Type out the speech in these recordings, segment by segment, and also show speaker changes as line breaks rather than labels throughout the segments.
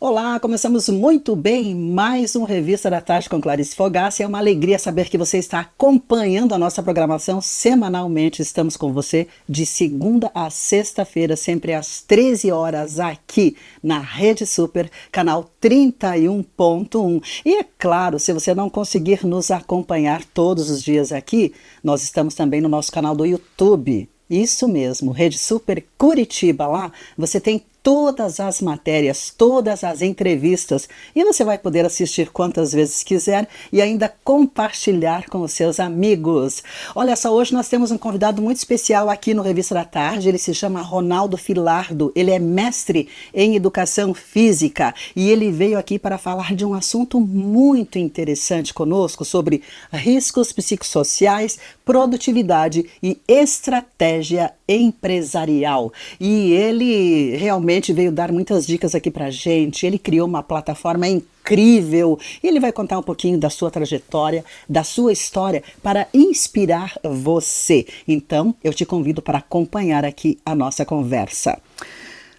Olá, começamos muito bem mais um Revista da Tarde com Clarice Fogaça. É uma alegria saber que você está acompanhando a nossa programação semanalmente. Estamos com você de segunda a sexta-feira, sempre às 13 horas aqui na Rede Super, canal 31.1. E é claro, se você não conseguir nos acompanhar todos os dias aqui, nós estamos também no nosso canal do YouTube. Isso mesmo, Rede Super Curitiba. Lá você tem todas as matérias, todas as entrevistas, e você vai poder assistir quantas vezes quiser e ainda compartilhar com os seus amigos. Olha só, hoje nós temos um convidado muito especial aqui no Revista da Tarde. Ele se chama Ronaldo Filardo, ele é mestre em Educação Física e ele veio aqui para falar de um assunto muito interessante conosco sobre riscos psicossociais, produtividade e estratégia empresarial. E ele realmente veio dar muitas dicas aqui pra gente. Ele criou uma plataforma incrível. Ele vai contar um pouquinho da sua trajetória, da sua história, para inspirar você. Então, eu te convido para acompanhar aqui a nossa conversa.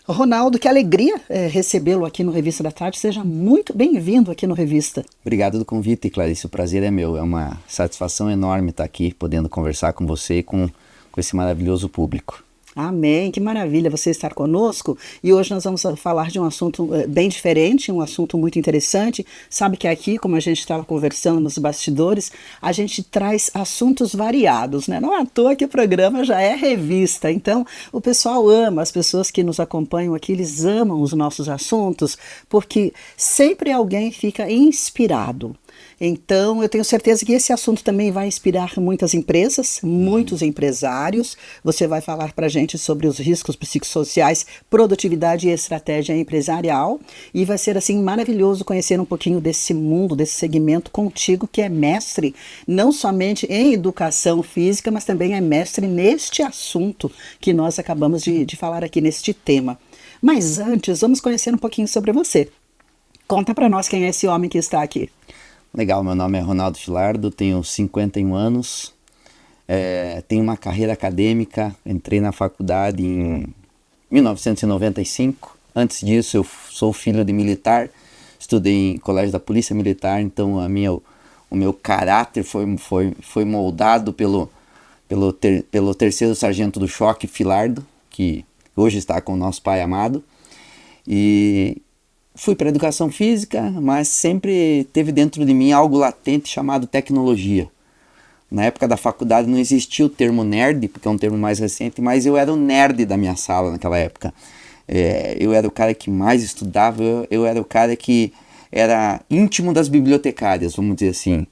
Ronaldo, que alegria recebê-lo aqui no Revista da Tarde. Seja muito bem-vindo aqui no Revista.
Obrigado do convite, Clarice. O prazer é meu. É uma satisfação enorme estar aqui, podendo conversar com você e com esse maravilhoso público.
Amém, que maravilha você estar conosco. E hoje nós vamos falar de um assunto bem diferente, um assunto muito interessante. Sabe que aqui, como a gente estava conversando nos bastidores, a gente traz assuntos variados, né? Não é à toa que o programa já é revista. Então, o pessoal ama, as pessoas que nos acompanham aqui, eles amam os nossos assuntos, porque sempre alguém fica inspirado. Então, eu tenho certeza que esse assunto também vai inspirar muitas empresas, muitos empresários. Você vai falar para a gente sobre os riscos psicossociais, produtividade e estratégia empresarial. E vai ser, assim, maravilhoso conhecer um pouquinho desse mundo, desse segmento contigo, que é mestre, não somente em educação física, mas também é mestre neste assunto que nós acabamos de falar aqui neste tema. Mas antes, vamos conhecer um pouquinho sobre você. Conta para nós quem é esse homem que está aqui.
Legal, meu nome é Ronaldo Filardo, tenho 51 anos, tenho uma carreira acadêmica, entrei na faculdade em 1995. Antes disso, eu sou filho de militar, estudei em colégio da Polícia Militar, então o meu caráter foi moldado pelo terceiro sargento do choque, Filardo, que hoje está com o nosso pai amado. E fui para a educação física, mas sempre teve dentro de mim algo latente chamado tecnologia. Na época da faculdade não existia o termo nerd, porque é um termo mais recente, mas eu era o nerd da minha sala naquela época. Eu era o cara que mais estudava, eu era o cara que era íntimo das bibliotecárias, vamos dizer assim.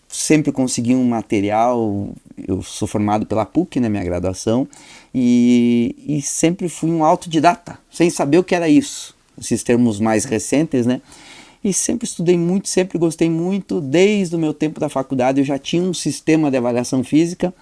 Sempre consegui um material, eu sou formado pela PUC, na minha graduação, e sempre fui um autodidata, sem saber o que era isso. Esses termos mais recentes, né? E sempre estudei muito, sempre gostei muito. Desde o meu tempo da faculdade eu já tinha um sistema de avaliação física.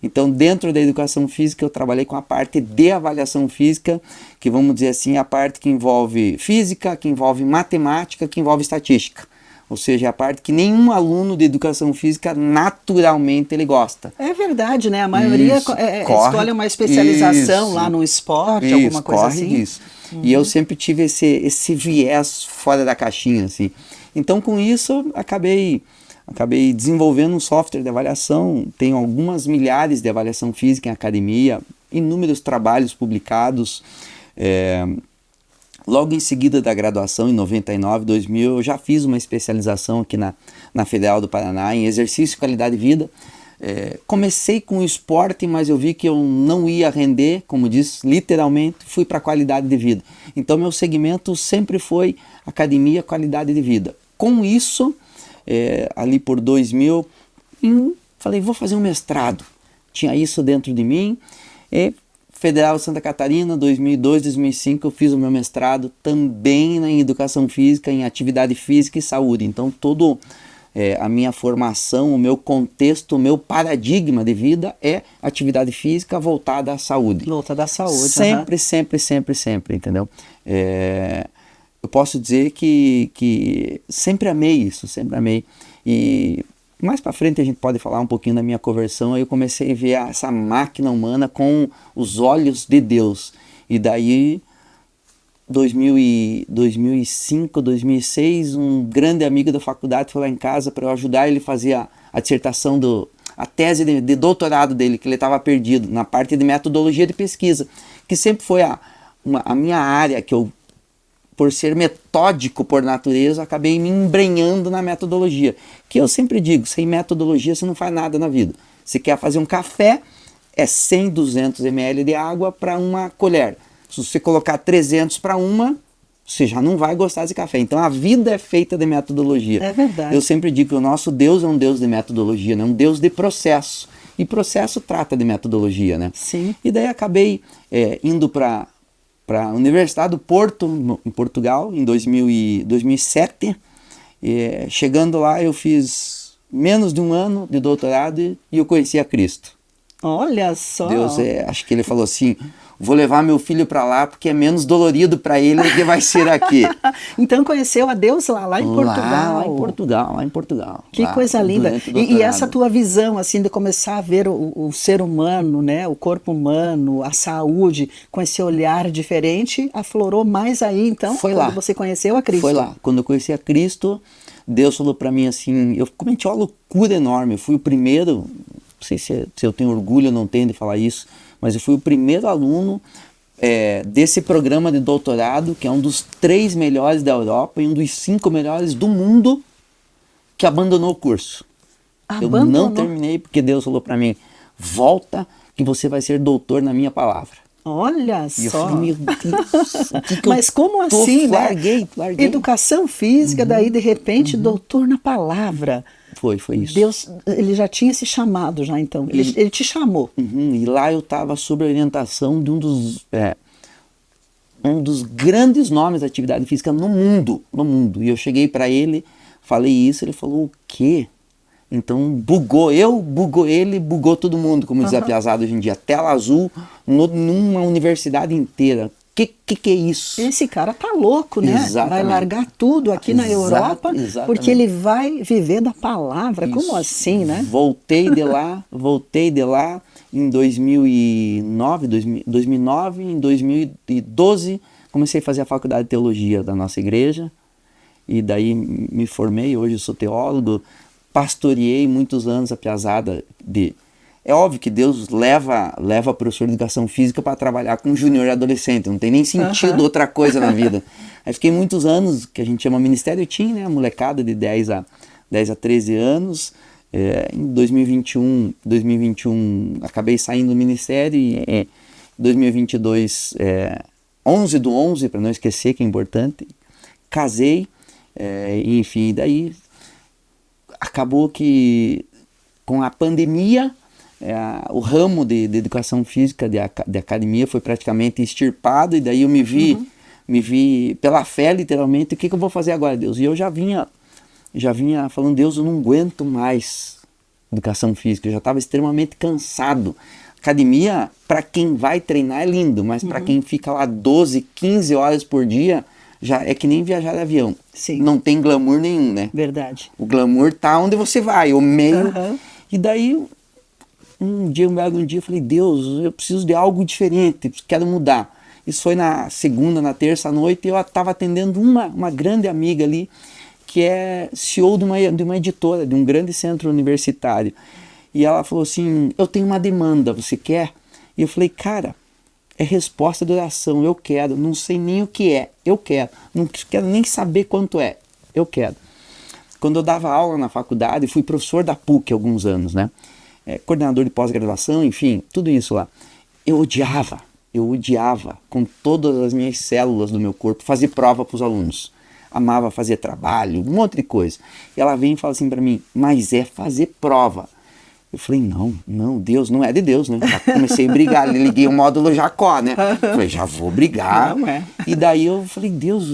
Então, dentro da educação física, eu trabalhei com a parte de avaliação física, que vamos dizer assim, a parte que envolve física, que envolve matemática, que envolve estatística. Ou seja, a parte que nenhum aluno de educação física naturalmente ele gosta.
É verdade, né? A maioria escolhe uma especialização lá no esporte, alguma coisa assim.
Isso. E eu sempre tive esse viés fora da caixinha, assim. Então, com isso, acabei desenvolvendo um software de avaliação. Tenho algumas milhares de avaliação física em academia, inúmeros trabalhos publicados. Logo em seguida da graduação, em 99, 2000, eu já fiz uma especialização aqui na Federal do Paraná em exercício e qualidade de vida. Comecei com o esporte, mas eu vi que eu não ia render, como diz, literalmente, fui para a qualidade de vida. Então, meu segmento sempre foi academia, qualidade de vida. Com isso, ali por 2000, falei, vou fazer um mestrado. Tinha isso dentro de mim. Federal de Santa Catarina, 2002, 2005, eu fiz o meu mestrado também em educação física, em atividade física e saúde. Então, a minha formação, o meu contexto, o meu paradigma de vida é atividade física voltada à saúde.
Voltada à saúde.
Sempre, entendeu? Eu posso dizer que sempre amei isso, sempre amei. E mais para frente a gente pode falar um pouquinho da minha conversão. Aí eu comecei a ver essa máquina humana com os olhos de Deus. E daí 2005, 2006, um grande amigo da faculdade foi lá em casa para eu ajudar ele a fazer a dissertação, a tese de doutorado dele, que ele estava perdido na parte de metodologia de pesquisa, que sempre foi a minha área, que eu, por ser metódico por natureza, acabei me embrenhando na metodologia. Que eu sempre digo, sem metodologia você não faz nada na vida. Se quer fazer um café, é 100, 200 ml de água para uma colher. Se você colocar 300 para uma, você já não vai gostar desse café. Então a vida é feita de metodologia.
É verdade.
Eu sempre digo que o nosso Deus é um Deus de metodologia, né? Um Deus de processo. E processo trata de metodologia, né?
Sim.
E daí acabei indo para a Universidade do Porto, em Portugal, em 2007. Chegando lá, eu fiz menos de um ano de doutorado e eu conheci a Cristo.
Olha só.
Deus, acho que ele falou assim, vou levar meu filho para lá porque é menos dolorido para ele do que vai ser aqui.
Então conheceu a Deus lá em Portugal.
Lá em Portugal.
Que coisa linda. E essa tua visão, assim, de começar a ver o ser humano, né, o corpo humano, a saúde, com esse olhar diferente, aflorou mais aí, então, quando você conheceu a Cristo.
Foi lá. Quando eu conheci a Cristo, Deus falou para mim assim, eu cometi uma loucura enorme, eu fui o primeiro, não sei se eu tenho orgulho ou não tenho de falar isso, mas eu fui o primeiro aluno desse programa de doutorado, que é um dos 3 melhores da Europa e um dos 5 melhores do mundo, que abandonou o curso. Abandonou? Eu não terminei porque Deus falou para mim, volta que você vai ser doutor na minha palavra.
Olha
e
só.
Eu falei, meu Deus,
mas como assim, né?
Larguei.
Educação física, daí de repente doutor na palavra.
Foi isso.
Deus, ele já tinha se chamado já, então. Ele te chamou.
E lá eu estava sob a orientação de um dos grandes nomes da atividade física no mundo. E eu cheguei para ele, falei isso, ele falou, o quê? Então bugou ele, bugou todo mundo, como diz a piazada hoje em dia. Tela azul numa universidade inteira. Que é isso?
Esse cara tá louco, né?
Exatamente.
Vai largar tudo aqui na Europa, porque ele vai viver da palavra. Isso. Como assim, né?
Voltei de lá em 2009, em 2012 comecei a fazer a faculdade de teologia da nossa igreja e daí me formei, hoje eu sou teólogo, pastoreei muitos anos a piazada de... É óbvio que Deus leva a professor de educação física para trabalhar com júnior e adolescente, não tem nem sentido outra coisa na vida. Aí fiquei muitos anos, que a gente chama ministério teen, né, molecada de 10 a 13 anos. Em 2021 acabei saindo do ministério e em 2022, 11/11, para não esquecer que é importante, casei, enfim, daí acabou que com a pandemia, o ramo de educação física de academia foi praticamente extirpado e daí eu me vi pela fé literalmente, o que eu vou fazer agora, Deus? E eu já vinha falando, Deus, eu não aguento mais educação física, eu já estava extremamente cansado. Academia, para quem vai treinar é lindo, mas para quem fica lá 12, 15 horas por dia, já é que nem viajar de avião.
Sim.
Não tem glamour nenhum, né?
Verdade.
O glamour tá onde você vai, o meio. E daí, um dia eu falei, Deus, eu preciso de algo diferente, quero mudar. Isso foi na segunda, na terça noite, eu estava atendendo uma grande amiga ali, que é CEO de uma editora, de um grande centro universitário. E ela falou assim, eu tenho uma demanda, você quer? E eu falei, cara, é resposta de oração, eu quero, não sei nem o que é, eu quero, não quero nem saber quanto é, eu quero. Quando eu dava aula na faculdade, fui professor da PUC há alguns anos, né? Coordenador de pós-graduação, enfim, tudo isso lá. Eu odiava com todas as minhas células do meu corpo fazer prova para os alunos. Amava fazer trabalho, um monte de coisa. E ela vem e fala assim para mim, mas é fazer prova. Eu falei, não, Deus, não é de Deus, né? Já comecei a brigar, liguei o módulo Jacó, né? Falei, já vou brigar.
Não é.
E daí eu falei, Deus,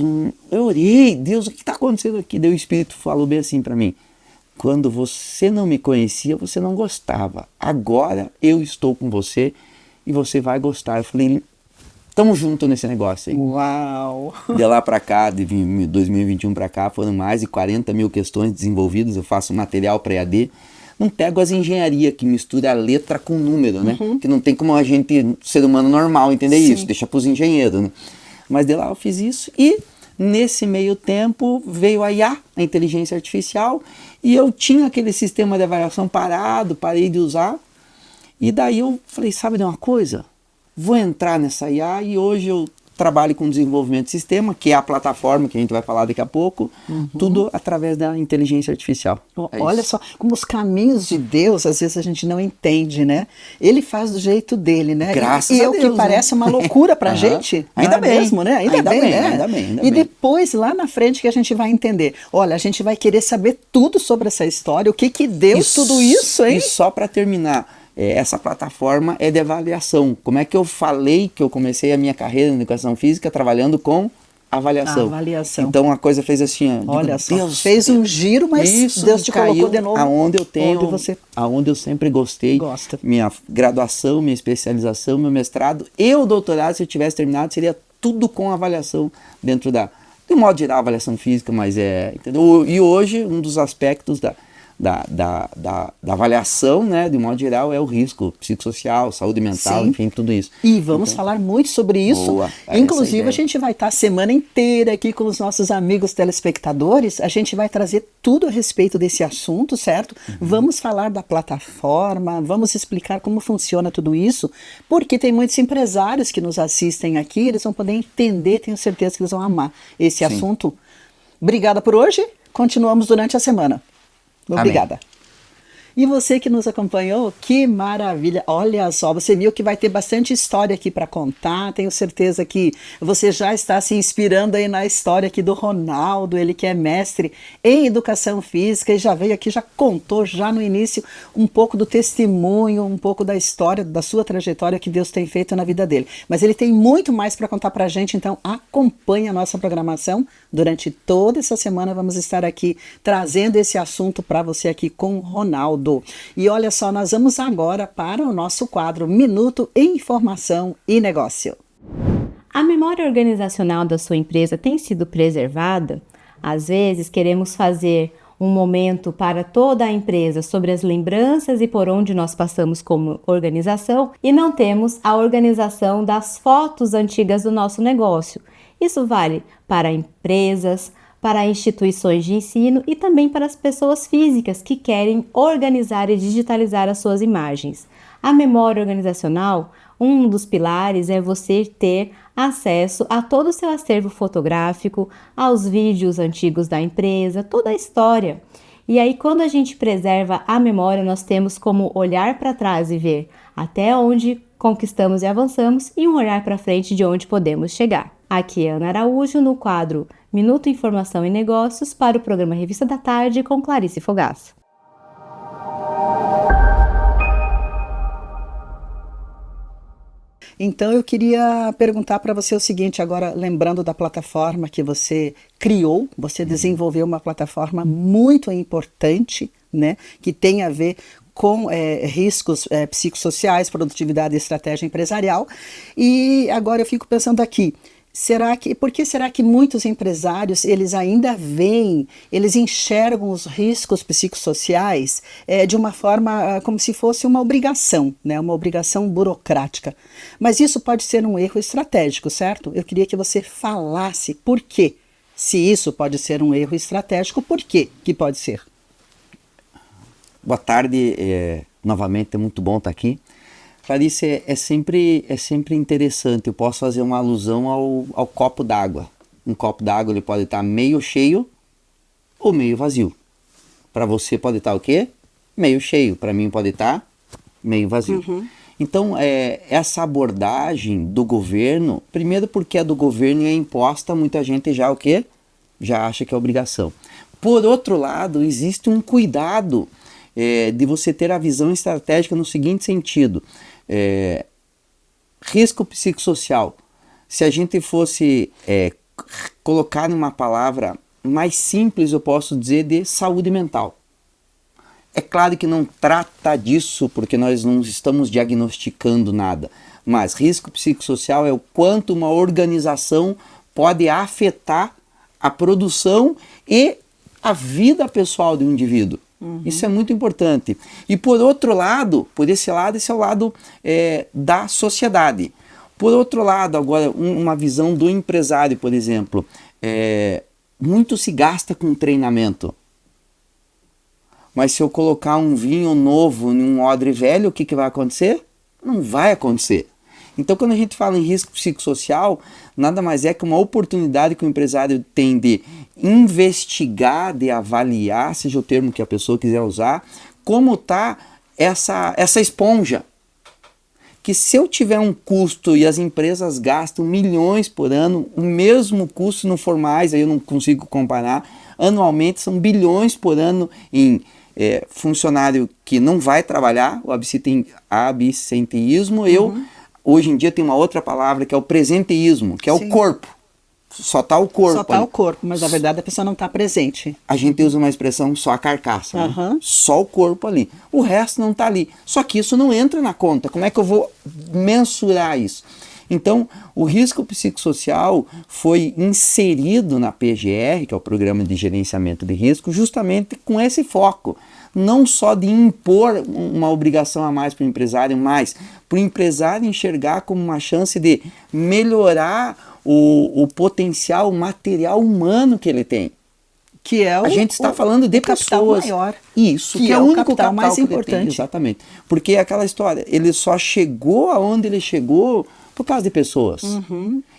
eu orei, Deus, o que está acontecendo aqui? Daí o Espírito falou bem assim para mim, quando você não me conhecia, você não gostava. Agora eu estou com você e você vai gostar. Eu falei, tamo junto nesse negócio aí.
Uau!
De lá para cá, de 2021 para cá, foram mais de 40 mil questões desenvolvidas. Eu faço material para EAD. Não pego as engenharia que mistura a letra com número, né? Que não tem como a gente, ser humano normal, entender isso. Deixa para os engenheiros, né? Mas de lá eu fiz isso e nesse meio tempo veio a IA, a inteligência artificial, e eu tinha aquele sistema de avaliação parado, parei de usar, e daí eu falei, sabe de uma coisa? Vou entrar nessa IA e hoje eu trabalho com desenvolvimento de sistema, que é a plataforma que a gente vai falar daqui a pouco, tudo através da inteligência artificial.
Olha só, como os caminhos de Deus, às vezes a gente não entende, né? Ele faz do jeito dele, né?
Graças
e
a
é o
Deus,
que parece uma loucura pra gente.
Ainda bem.
Mesmo, né? Ainda bem, né?
Ainda bem.
E depois, lá na frente, que a gente vai entender. Olha, a gente vai querer saber tudo sobre essa história, o que deu tudo isso, hein?
E só para terminar, essa plataforma é de avaliação. Como é que eu falei que eu comecei a minha carreira na educação física trabalhando com avaliação? Então a coisa fez assim,
olha só, Deus, fez um giro, mas
isso
Deus te colocou de novo
aonde eu sempre gostei. Minha graduação, minha especialização, meu mestrado e o doutorado, se eu tivesse terminado, seria tudo com avaliação dentro de um modo geral, avaliação física, mas entendeu? E hoje um dos aspectos da avaliação, né, de modo geral, é o risco psicossocial, saúde mental,
Sim.
Enfim, tudo isso.
E vamos falar muito sobre isso.
Boa,
inclusive, a gente vai estar a semana inteira aqui com os nossos amigos telespectadores. A gente vai trazer tudo a respeito desse assunto, certo? Vamos falar da plataforma, vamos explicar como funciona tudo isso, porque tem muitos empresários que nos assistem aqui, eles vão poder entender, tenho certeza que eles vão amar esse assunto. Obrigada por hoje, continuamos durante a semana. Obrigada.
Amém.
E você que nos acompanhou, que maravilha! Olha só, você viu que vai ter bastante história aqui para contar. Tenho certeza que você já está se inspirando aí na história aqui do Ronaldo, ele que é mestre em educação física e já veio aqui, já contou já no início um pouco do testemunho, um pouco da história, da sua trajetória que Deus tem feito na vida dele. Mas ele tem muito mais para contar para a gente, então acompanhe a nossa programação. Durante toda essa semana vamos estar aqui trazendo esse assunto para você aqui com o Ronaldo. E olha só, nós vamos agora para o nosso quadro Minuto Informação e Negócio.
A memória organizacional da sua empresa tem sido preservada? Às vezes queremos fazer um momento para toda a empresa sobre as lembranças e por onde nós passamos como organização e não temos a organização das fotos antigas do nosso negócio. Isso vale para empresas, para instituições de ensino e também para as pessoas físicas que querem organizar e digitalizar as suas imagens. A memória organizacional, um dos pilares é você ter acesso a todo o seu acervo fotográfico, aos vídeos antigos da empresa, toda a história. E aí, quando a gente preserva a memória, nós temos como olhar para trás e ver até onde conquistamos e avançamos e um olhar para frente de onde podemos chegar. Aqui é Ana Araújo no quadro Minuto Informação e Negócios para o programa Revista da Tarde com Clarice Fogaça.
Então eu queria perguntar para você o seguinte, agora lembrando da plataforma que você criou, você desenvolveu uma plataforma muito importante, né, que tem a ver com riscos psicossociais, produtividade e estratégia empresarial. E agora eu fico pensando aqui, por que será que muitos empresários, eles ainda veem, eles enxergam os riscos psicossociais de uma forma como se fosse uma obrigação, né? Uma obrigação burocrática. Mas isso pode ser um erro estratégico, certo? Eu queria que você falasse por quê. Se isso pode ser um erro estratégico, por quê que pode ser?
Boa tarde, novamente é muito bom estar aqui. Clarice, é sempre interessante, eu posso fazer uma alusão ao copo d'água. Um copo d'água ele pode estar meio cheio ou meio vazio. Para você pode estar o quê? Meio cheio, para mim pode estar meio vazio. Então, essa abordagem do governo, primeiro porque a do governo é imposta, muita gente já o quê? Já acha que é obrigação. Por outro lado, existe um cuidado de você ter a visão estratégica no seguinte sentido. Risco psicossocial. Se a gente fosse colocar numa palavra mais simples, eu posso dizer de saúde mental. É claro que não trata disso, porque nós não estamos diagnosticando nada, mas risco psicossocial é o quanto uma organização pode afetar a produção e a vida pessoal do indivíduo. Isso é muito importante. E por outro lado, esse é o lado da sociedade. Por outro lado, agora, uma visão do empresário, por exemplo, muito se gasta com treinamento. Mas se eu colocar um vinho novo em um odre velho, o que vai acontecer? Não vai acontecer. Então, quando a gente fala em risco psicossocial, nada mais é que uma oportunidade que o empresário tem de investigar, de avaliar, seja o termo que a pessoa quiser usar, como está essa esponja. Que se eu tiver um custo e as empresas gastam milhões por ano, o mesmo custo, se não for mais, aí eu não consigo comparar, anualmente são bilhões por ano em funcionário que não vai trabalhar, o absenteísmo, hoje em dia tem uma outra palavra que é o presenteísmo, que é o corpo. Só está o corpo.
Só está o corpo, mas na verdade a pessoa não está presente.
A gente usa uma expressão só a carcaça, né? Só o corpo ali. O resto não está ali. Só que isso não entra na conta. Como é que eu vou mensurar isso? Então, o risco psicossocial foi inserido na PGR, que é o Programa de Gerenciamento de Risco, justamente com esse foco. Não só de impor uma obrigação a mais para o empresário, mas para o empresário enxergar como uma chance de melhorar o potencial material humano que ele tem.
Que é
a gente está falando de pessoas.
Maior.
Isso, que é o único capital
mais importante.
Exatamente. Porque é aquela história, ele só chegou aonde ele chegou por causa de pessoas.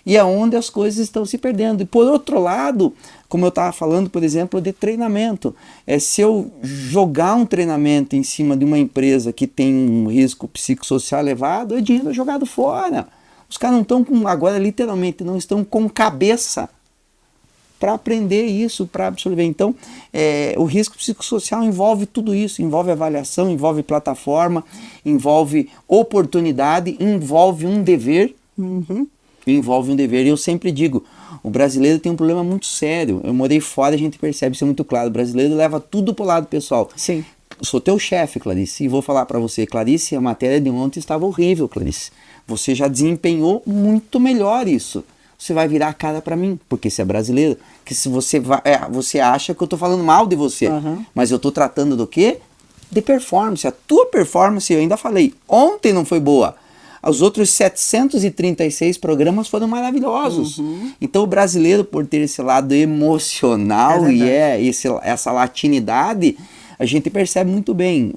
E é onde as coisas estão se perdendo. E por outro lado, como eu estava falando, por exemplo, de treinamento. Se eu jogar um treinamento em cima de uma empresa que tem um risco psicossocial elevado, é dinheiro jogado fora. Os caras não estão com, agora literalmente, não estão com cabeça para aprender isso, para absorver. Então, o risco psicossocial envolve tudo isso, envolve avaliação, envolve plataforma, envolve oportunidade, envolve um dever. Envolve um dever. E eu sempre digo, o brasileiro tem um problema muito sério. Eu morei fora, a gente percebe isso muito claro. O brasileiro leva tudo pro lado pessoal.
Sim.
Sou teu chefe, Clarice, e vou falar para você, Clarice, a matéria de ontem estava horrível, Clarice. Você já desempenhou muito melhor isso. Você vai virar a cara para mim, porque você é brasileiro. Que se você você acha que eu tô falando mal de você, mas eu tô tratando do quê? De performance. A tua performance, eu ainda falei, ontem não foi boa. Os outros 736 programas foram maravilhosos. Então o brasileiro, por ter esse lado emocional essa latinidade, a gente percebe muito bem.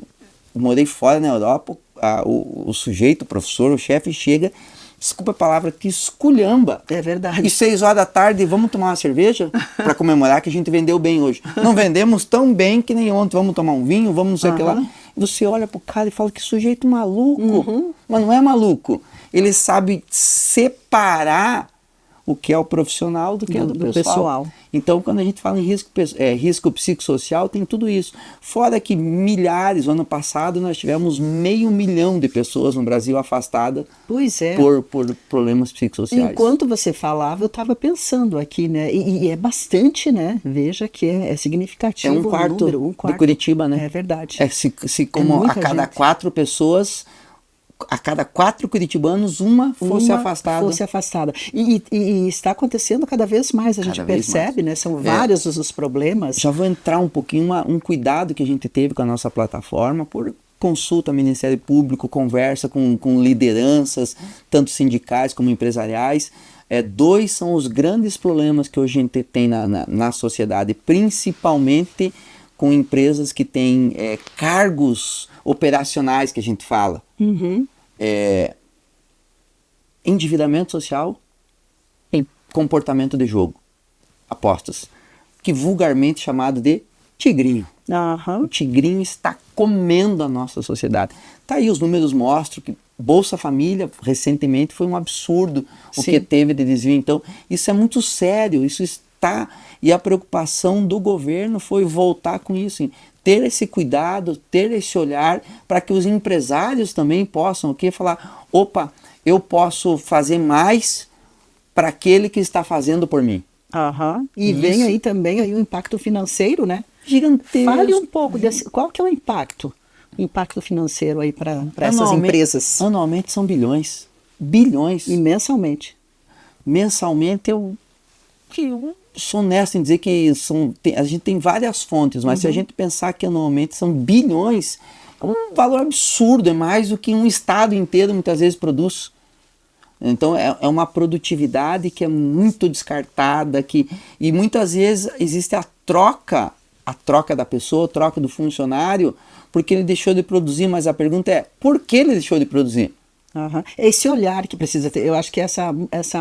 Eu morei fora na Europa, o sujeito, o professor, o chefe chega, desculpa a palavra, que esculhamba.
É verdade.
E 6 horas da tarde, vamos tomar uma cerveja para comemorar que a gente vendeu bem hoje. Não vendemos tão bem que nem ontem, vamos tomar um vinho, vamos não sei o que lá. E você olha pro cara e fala, que sujeito maluco. Mas não é maluco. Ele sabe separar o que é o profissional do que é do pessoal. Então, quando a gente fala em risco psicossocial, tem tudo isso. Fora que milhares, ano passado, nós tivemos 500 mil de pessoas no Brasil afastadas por problemas psicossociais.
Enquanto você falava, eu estava pensando aqui, né? E é bastante, né? Veja que é significativo.
É um quarto de Curitiba, né?
É verdade.
Se como a cada 4 pessoas... A cada 4 curitibanos, uma fosse afastada.
E está acontecendo cada vez mais, a gente percebe, né? São vários os problemas.
Já vou entrar um pouquinho, um cuidado que a gente teve com a nossa plataforma, por consulta ao Ministério Público, conversa com lideranças, tanto sindicais como empresariais. 2 são os grandes problemas que hoje a gente tem na sociedade, principalmente com empresas que têm cargos operacionais, que a gente fala. Endividamento social e comportamento de jogo, apostas, que vulgarmente chamado de tigrinho. O tigrinho está comendo a nossa sociedade. Tá aí, os números mostram que Bolsa Família recentemente foi um absurdo o que teve de desvio. Então isso é muito sério, isso está, e a preocupação do governo foi voltar com isso, ter esse cuidado, ter esse olhar, para que os empresários também possam falar, opa, eu posso fazer mais para aquele que está fazendo por mim.
E vem aí também o impacto financeiro, né?
Gigantesco.
Fale um pouco desse, qual que é o impacto financeiro aí para essas empresas?
Anualmente são bilhões.
E mensalmente?
Mensalmente eu sou honesto em dizer que a gente tem várias fontes, mas se a gente pensar que anualmente são bilhões, é um valor absurdo, é mais do que um estado inteiro muitas vezes produz. Então é uma produtividade que é muito descartada, e muitas vezes existe a troca da pessoa, a troca do funcionário, porque ele deixou de produzir, mas a pergunta é, por que ele deixou de produzir?
Uhum. Esse olhar que precisa ter, eu acho que essa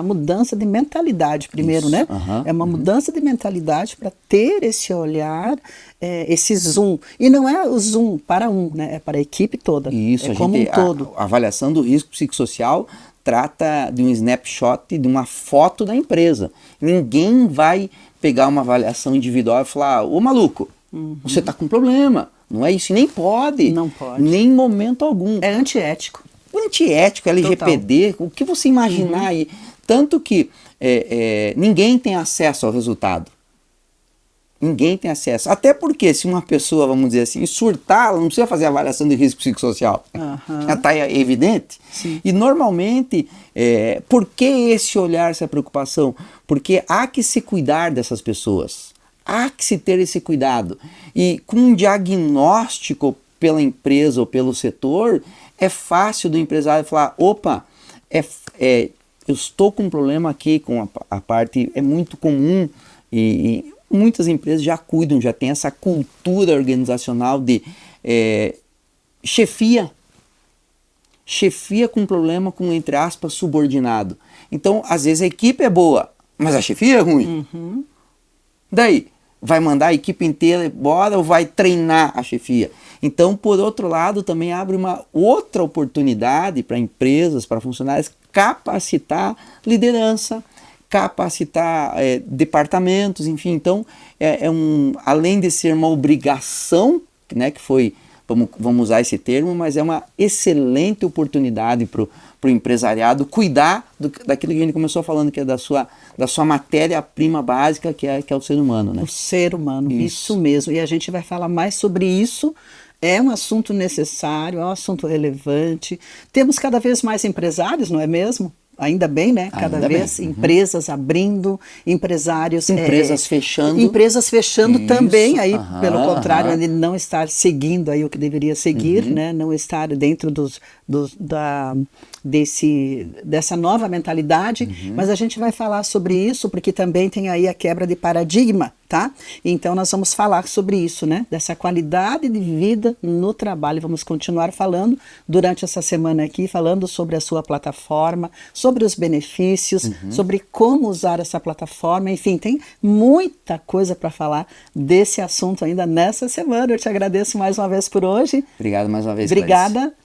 mudança de mentalidade primeiro,
Isso.
né?
Uhum.
É uma mudança de mentalidade para ter esse olhar, esse zoom. E não é o zoom para né? É para a equipe toda.
Isso,
é como um todo.
A avaliação do risco psicossocial trata de um snapshot, de uma foto da empresa. Ninguém vai pegar uma avaliação individual e falar, ô maluco, você está com problema. Não é isso, e nem pode.
Não pode.
Nem em momento algum.
É antiético.
Antiético, LGPD, o que você imaginar aí. Tanto que ninguém tem acesso ao resultado. Ninguém tem acesso. Até porque se uma pessoa, vamos dizer assim, surtar, ela não precisa fazer avaliação de risco psicossocial. Já está evidente.
Sim.
E normalmente, por que esse olhar, essa preocupação? Porque há que se cuidar dessas pessoas. Há que se ter esse cuidado. E com um diagnóstico pela empresa ou pelo setor, é fácil do empresário falar, opa, eu estou com um problema aqui com a parte, é muito comum e muitas empresas já cuidam, já tem essa cultura organizacional de chefia com problema com, entre aspas, subordinado. Então, às vezes a equipe é boa, mas a chefia é ruim. Daí, vai mandar a equipe inteira embora ou vai treinar a chefia? Então, por outro lado, também abre uma outra oportunidade para empresas, para funcionários, capacitar liderança, capacitar departamentos, enfim. Então, além de ser uma obrigação, né, que foi, vamos usar esse termo, mas é uma excelente oportunidade para o empresariado cuidar daquilo que a gente começou falando, que é da sua matéria-prima básica, que é o ser humano, né?
O ser humano, isso mesmo. E a gente vai falar mais sobre isso. É um assunto necessário, é um assunto relevante. Temos cada vez mais empresários, não é mesmo? Ainda bem, né? Cada vez empresas abrindo, empresários...
Empresas fechando.
Empresas fechando
Isso.
também, aí pelo contrário, ele não estar seguindo aí o que deveria seguir, né? Não estar dentro dessa nova mentalidade, mas a gente vai falar sobre isso porque também tem aí a quebra de paradigma, tá? Então nós vamos falar sobre isso, né? Dessa qualidade de vida no trabalho. Vamos continuar falando durante essa semana aqui, falando sobre a sua plataforma, sobre os benefícios, sobre como usar essa plataforma, enfim, tem muita coisa para falar desse assunto ainda nessa semana. Eu te agradeço mais uma vez por hoje.
Obrigado mais uma vez,
Obrigada.
Clarice.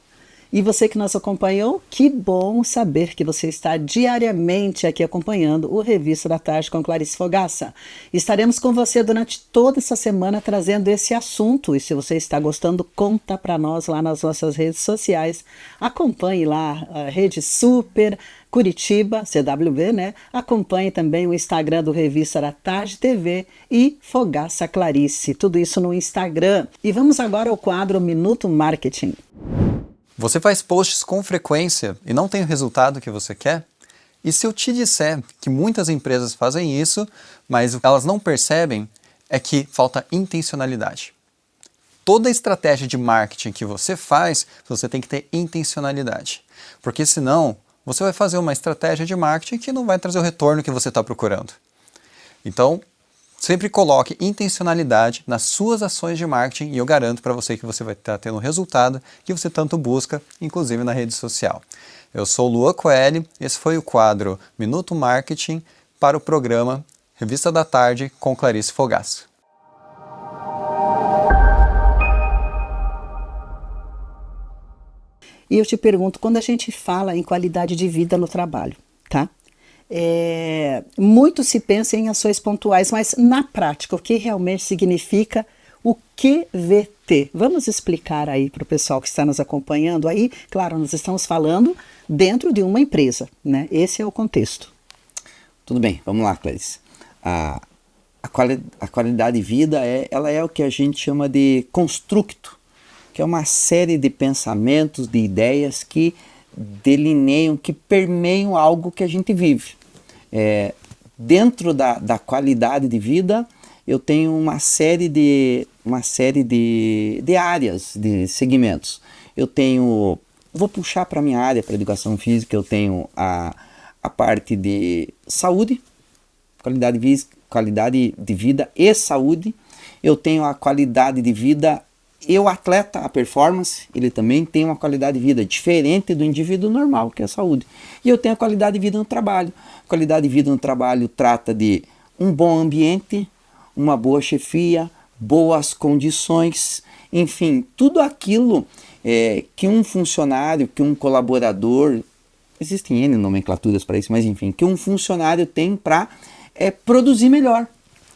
E você que nos acompanhou, que bom saber que você está diariamente aqui acompanhando o Revista da Tarde com Clarice Fogaça. Estaremos com você durante toda essa semana trazendo esse assunto. E se você está gostando, conta para nós lá nas nossas redes sociais. Acompanhe lá a Rede Super Curitiba, CWB, né? Acompanhe também o Instagram do Revista da Tarde TV e Fogaça Clarice. Tudo isso no Instagram. E vamos agora ao quadro Minuto Marketing.
Você faz posts com frequência e não tem o resultado que você quer? E se eu te disser que muitas empresas fazem isso, mas elas não percebem, é que falta intencionalidade. Toda estratégia de marketing que você faz, você tem que ter intencionalidade. Porque senão, você vai fazer uma estratégia de marketing que não vai trazer o retorno que você está procurando. Então, sempre coloque intencionalidade nas suas ações de marketing e eu garanto para você que você vai estar tendo o resultado que você tanto busca, inclusive na rede social. Eu sou o Luan Coelho, esse foi o quadro Minuto Marketing para o programa Revista da Tarde com Clarice Fogaça.
E eu te pergunto, quando a gente fala em qualidade de vida no trabalho, tá? Muito se pensa em ações pontuais, mas na prática, o que realmente significa o QVT? Vamos explicar aí para o pessoal que está nos acompanhando. Aí, claro, nós estamos falando dentro de uma empresa, né? Esse é o contexto.
Tudo bem, vamos lá, Clarice. A qualidade de vida ela é o que a gente chama de construto, que é uma série de pensamentos, de ideias que delineiam, que permeiam algo que a gente vive. Dentro da qualidade de vida, eu tenho uma série de áreas, de segmentos. Eu tenho vou puxar para a minha área, para educação física, eu tenho a parte de saúde, qualidade de vida e saúde. Eu tenho a qualidade de vida e o atleta, a performance, ele também tem uma qualidade de vida diferente do indivíduo normal, que é a saúde. E eu tenho a qualidade de vida no trabalho. Qualidade de vida no trabalho trata de um bom ambiente, uma boa chefia, boas condições, enfim, tudo aquilo que um funcionário, que um colaborador, existem N nomenclaturas para isso, mas enfim, que um funcionário tem para produzir melhor.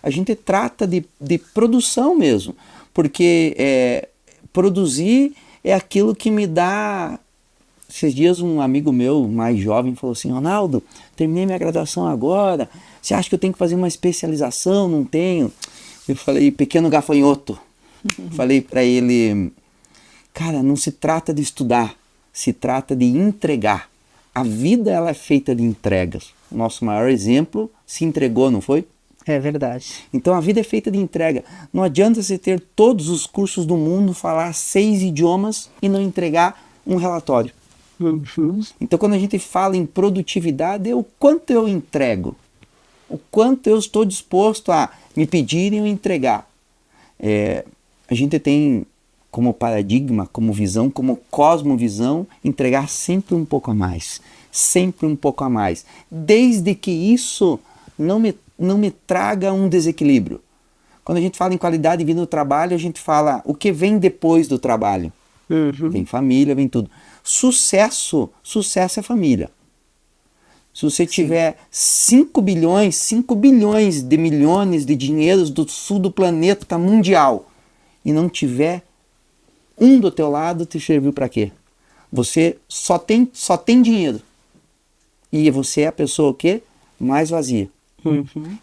A gente trata de produção mesmo, porque produzir é aquilo que me dá... Esses dias um amigo meu, mais jovem, falou assim: Ronaldo, terminei minha graduação agora, você acha que eu tenho que fazer uma especialização? Não tenho. Eu falei, pequeno gafanhoto. Falei para ele, cara, não se trata de estudar, se trata de entregar. A vida, ela é feita de entregas. O nosso maior exemplo se entregou, não foi?
É verdade.
Então a vida é feita de entrega. Não adianta você ter todos os cursos do mundo, falar 6 idiomas e não entregar um relatório. Então quando a gente fala em produtividade, é o quanto eu entrego, o quanto eu estou disposto a me pedirem ou entregar. A gente tem como paradigma, como visão, como cosmovisão, entregar sempre um pouco a mais, sempre um pouco a mais, desde que isso não me traga um desequilíbrio. Quando a gente fala em qualidade de vida no trabalho, a gente fala o que vem depois do trabalho. Vem família, vem tudo. Sucesso é família. Se você tiver 5 bilhões de milhões de dinheiros do sul do planeta mundial e não tiver um do teu lado, te serviu para quê? Você só tem dinheiro. E você é a pessoa o quê? Mais vazia.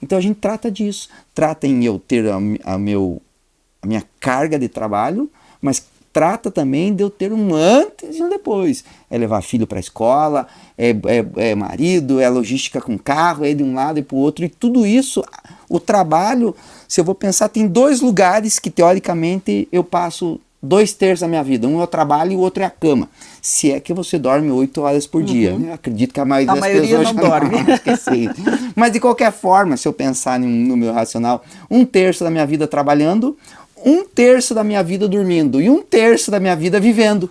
Então a gente trata disso. Trata em eu ter a minha carga de trabalho, mas trata também de eu ter um antes e um depois. É levar filho para a escola, é marido, é logística com carro, é de um lado e para o outro. E tudo isso, o trabalho, se eu vou pensar, tem 2 lugares que teoricamente eu passo 2/3 da minha vida. Um é o trabalho e o outro é a cama. Se é que você dorme 8 horas por dia. Eu acredito que a maioria das pessoas
não dorme.
Esqueci. Mas de qualquer forma, se eu pensar no meu racional, 1/3 da minha vida trabalhando, 1/3 da minha vida dormindo e 1/3 da minha vida vivendo,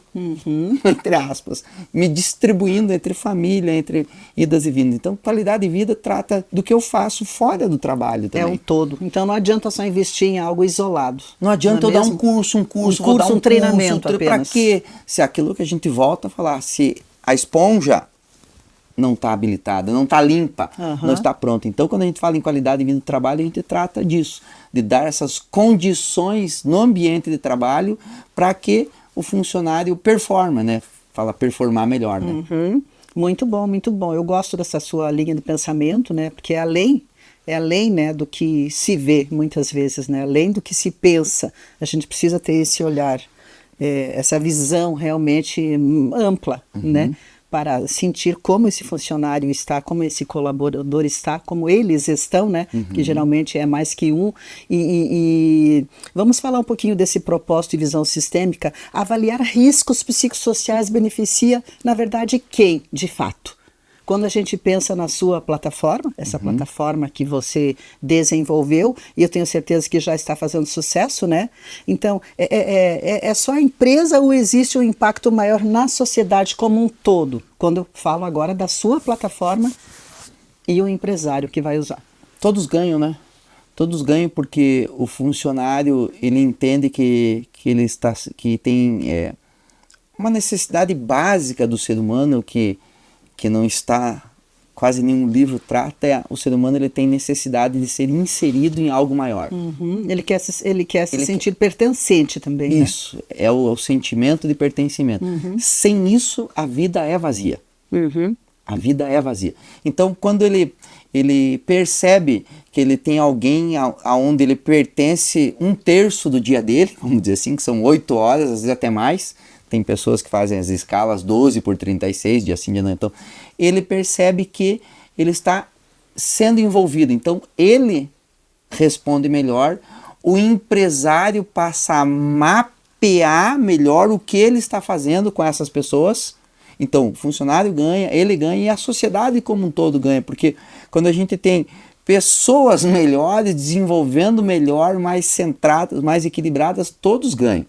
entre aspas, me distribuindo entre família, entre idas e vindas. Então, qualidade de vida trata do que eu faço fora do trabalho também.
É um todo. Então não adianta só investir em algo isolado.
Não adianta eu dar um curso,
um treinamento apenas.
Para quê? Se é aquilo que a gente volta a falar, se a esponja não está habilitada, não está limpa, não está pronta. Então, quando a gente fala em qualidade de vida do trabalho, a gente trata disso, de dar essas condições no ambiente de trabalho para que o funcionário performa, né? Fala performar melhor, né?
Muito bom, muito bom. Eu gosto dessa sua linha de pensamento, né? Porque é além, né, do que se vê muitas vezes, né? Além do que se pensa. A gente precisa ter esse olhar, essa visão realmente ampla, né? Para sentir como esse funcionário está, como esse colaborador está, como eles estão, né? Que geralmente é mais que um. E vamos falar um pouquinho desse propósito e visão sistêmica. Avaliar riscos psicossociais beneficia, na verdade, quem, de fato? Quando a gente pensa na sua plataforma, essa plataforma que você desenvolveu, e eu tenho certeza que já está fazendo sucesso, né? Então, é só a empresa ou existe um impacto maior na sociedade como um todo? Quando eu falo agora da sua plataforma e o empresário que vai usar.
Todos ganham, né? Todos ganham porque o funcionário, ele entende que tem uma necessidade básica do ser humano que não está, quase nenhum livro trata, o ser humano ele tem necessidade de ser inserido em algo maior.
Ele quer se sentir pertencente também.
Isso, né? É o sentimento de pertencimento. Sem isso, a vida é vazia. A vida é vazia. Então, quando ele percebe que ele tem alguém aonde ele pertence 1/3 do dia dele, vamos dizer assim, que são 8 horas, às vezes até mais. Tem pessoas que fazem as escalas 12/36, de assim de noite. Então, ele percebe que ele está sendo envolvido. Então, ele responde melhor. O empresário passa a mapear melhor o que ele está fazendo com essas pessoas. Então, o funcionário ganha, ele ganha e a sociedade como um todo ganha, porque quando a gente tem pessoas melhores, desenvolvendo melhor, mais centradas, mais equilibradas, todos ganham.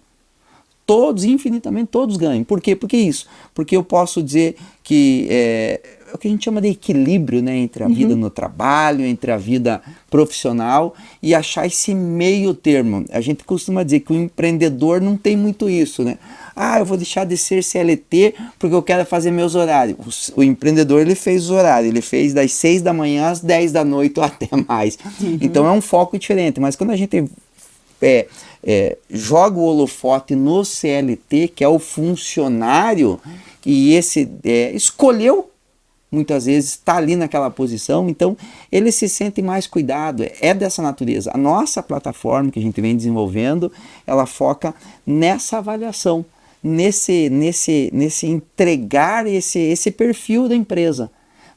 Todos, infinitamente, todos ganham. Por quê? Porque isso. Porque eu posso dizer que é o que a gente chama de equilíbrio, né, entre a vida no trabalho, entre a vida profissional e achar esse meio termo. A gente costuma dizer que o empreendedor não tem muito isso, né? Ah, eu vou deixar de ser CLT porque eu quero fazer meus horários. O empreendedor, ele fez os horários, ele fez das 6 da manhã às 10 da noite ou até mais. Então é um foco diferente, mas quando a gente joga o holofote no CLT, que é o funcionário, e esse escolheu, muitas vezes está ali naquela posição, então ele se sente mais cuidado, é dessa natureza. A nossa plataforma que a gente vem desenvolvendo, ela foca nessa avaliação, nesse entregar esse perfil da empresa,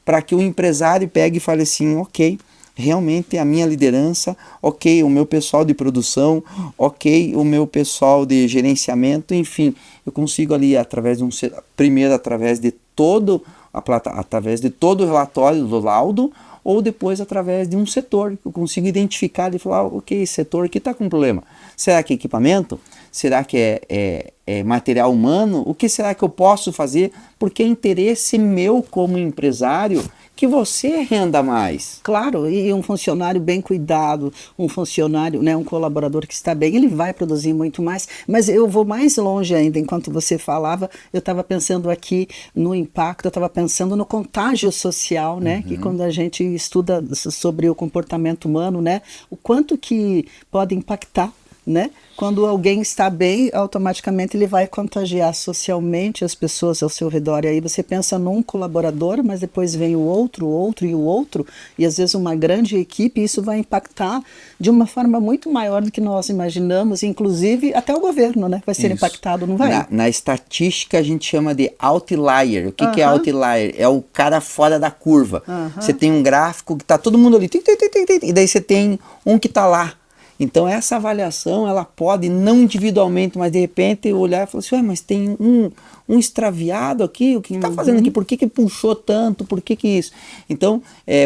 para que o empresário pegue e fale assim, ok, realmente a minha liderança, ok, o meu pessoal de produção, ok, o meu pessoal de gerenciamento, enfim, eu consigo ali através de todo o relatório do laudo, ou depois através de um setor, eu consigo identificar e falar, ok, esse setor aqui está com problema. Será que é equipamento? Será que é material humano? O que será que eu posso fazer? Porque é interesse meu como empresário que você renda mais.
Claro, e um funcionário bem cuidado, um funcionário, né, um colaborador que está bem, ele vai produzir muito mais. Mas eu vou mais longe ainda. Enquanto você falava, eu estava pensando aqui no impacto, eu estava pensando no contágio social, né? Que quando a gente estuda sobre o comportamento humano, né, o quanto que pode impactar, né? Quando alguém está bem, automaticamente ele vai contagiar socialmente as pessoas ao seu redor. E aí você pensa num colaborador, mas depois vem o outro, e às vezes uma grande equipe, e isso vai impactar de uma forma muito maior do que nós imaginamos, inclusive até o governo, né? Vai ser impactado, não vai?
Na estatística a gente chama de outlier. O que é outlier? É o cara fora da curva. Você tem um gráfico que está todo mundo ali, e daí você tem um que está lá. Então essa avaliação, ela pode, não individualmente, mas de repente olhar e falar assim, mas tem um extraviado aqui, o que está fazendo aqui? Por que puxou tanto? Por que isso? Então,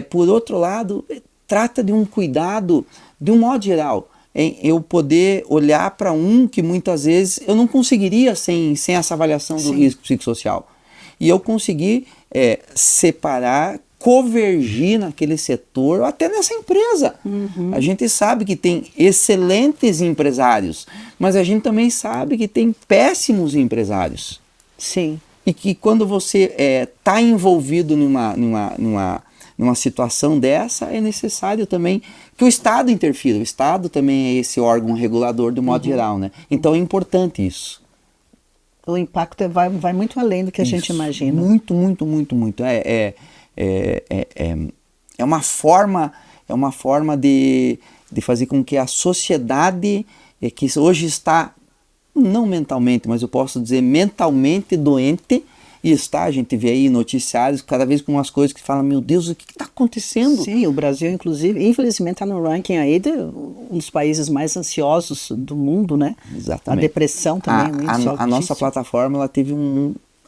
por outro lado, trata de um cuidado, de um modo geral, em eu poder olhar para que muitas vezes eu não conseguiria sem essa avaliação do risco psicossocial. E eu conseguir separar, convergir naquele setor, ou até nessa empresa. A gente sabe que tem excelentes empresários, mas a gente também sabe que tem péssimos empresários.
Sim.
E que quando você está envolvido numa situação dessa, é necessário também que o Estado interfira. O Estado também é esse órgão regulador do modo geral, né? Então é importante isso.
O impacto vai muito além do que a gente imagina.
Muito, muito, muito, muito. É uma forma de fazer com que a sociedade, que hoje está, não mentalmente, mas eu posso dizer mentalmente doente, e a gente vê aí noticiários cada vez com umas coisas que falam, meu Deus, o que está acontecendo?
Sim, o Brasil, inclusive, infelizmente está no ranking aí de um dos países mais ansiosos do mundo, né?
Exatamente.
A depressão também é muito
a nossa plataforma, ela teve